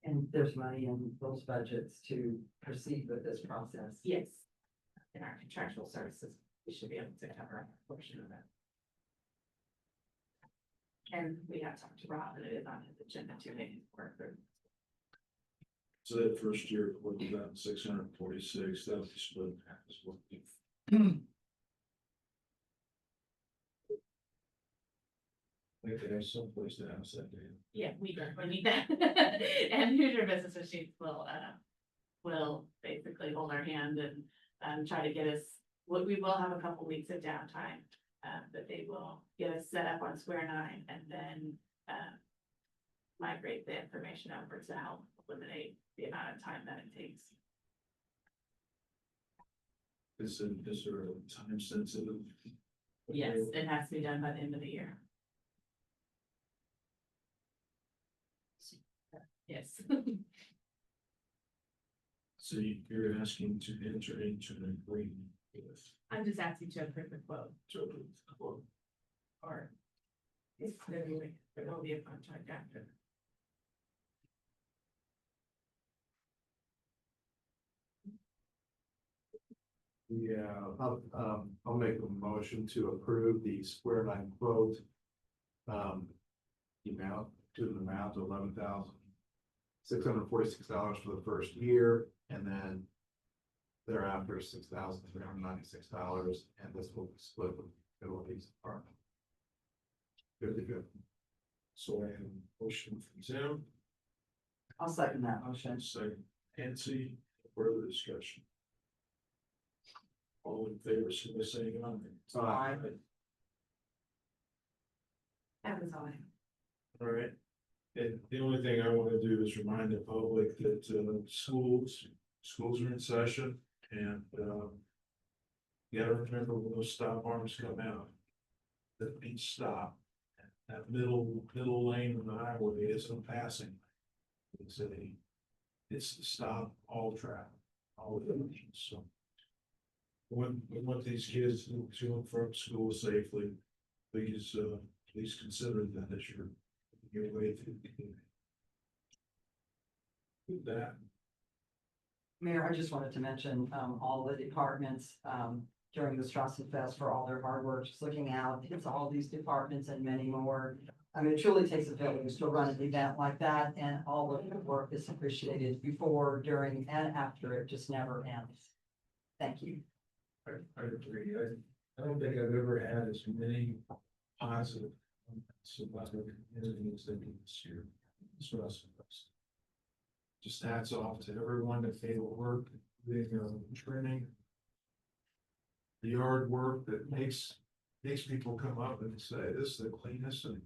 And there's money in those budgets to proceed with this process. Yes. In our contractual services, we should be able to cover a portion of it. And we have talked to Rob, and it is on his agenda to make it work. So that first year, what you got, 646, that was split in half as well. I think they have someplace to house that data. Yeah, we definitely need that. And Hoosier Business Machines will basically hold our hand and try to get us, we will have a couple weeks of downtime. But they will get us set up on Square Nine and then migrate the information over to help eliminate the amount of time that it takes. Is there a time sensitive? Yes, it has to be done by the end of the year. Yes. So you're asking to enter into an agreement with. I'm just asking to approve the quote, To approve the quote. or there will be a contract after. Yeah, I'll make a motion to approve the Square Nine quote. The amount of $11,646 for the first year, and then thereafter $6,396, and this will be split with utilities department. 50/50. So I have a motion from Tim, I'll second that motion. second Nancy, further discussion. All in favor, so by saying aye. Aye. That was all. All right. And the only thing I want to do is remind the public that schools are in session, and you gotta remember when those stop arms come out. That means stop. That middle lane of the highway isn't passing. It's to stop all traffic, all of them, so. We want these kids to and from school safely. Please consider that as your way through the community. With that, Mayor, I just wanted to mention, all the departments, during the Strassen Fest for all their hard work, just looking out, it's all these departments and many more. I mean, it truly takes a village to run an event like that, and all of the work is appreciated before, during, and after. It just never ends. Thank you. I agree. I don't think I've ever had as many positive comments about the community as they did this year. Strassen Fest. Just hats off to everyone that made it work, the training. The yard work that makes people come up and say, this is the cleanest and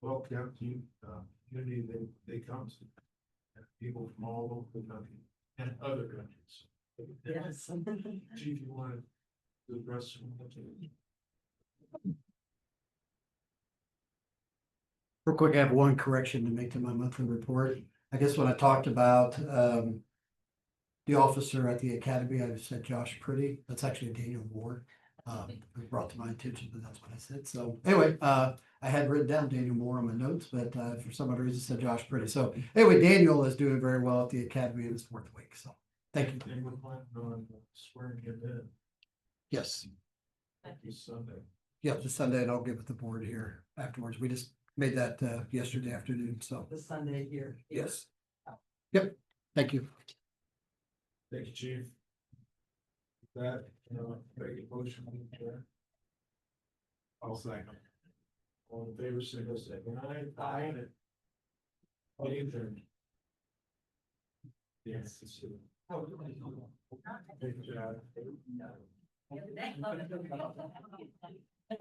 well kept community they come to. And people from all over the country and other countries. Yes. Chief, you want to address some of the. Real quick, I have one correction to make to my monthly report. I guess when I talked about the officer at the academy, I said Josh Pretty. That's actually Daniel Moore. It was brought to my attention, but that's what I said. So anyway, I had written down Daniel Moore on my notes, but for some other reason said Josh Pretty. So anyway, Daniel is doing very well at the academy in his 4th week. So thank you. And we're planning on swearing him in Yes. this Sunday. Yeah, this Sunday, and I'll get with the board here afterwards. We just made that yesterday afternoon. So The Sunday here. yes. Yep. Thank you. Thank you, Chief. With that, make a motion. I'll second. All in favor, signal second. Aye. Meeting adjourned. Yes. It's you. Good job.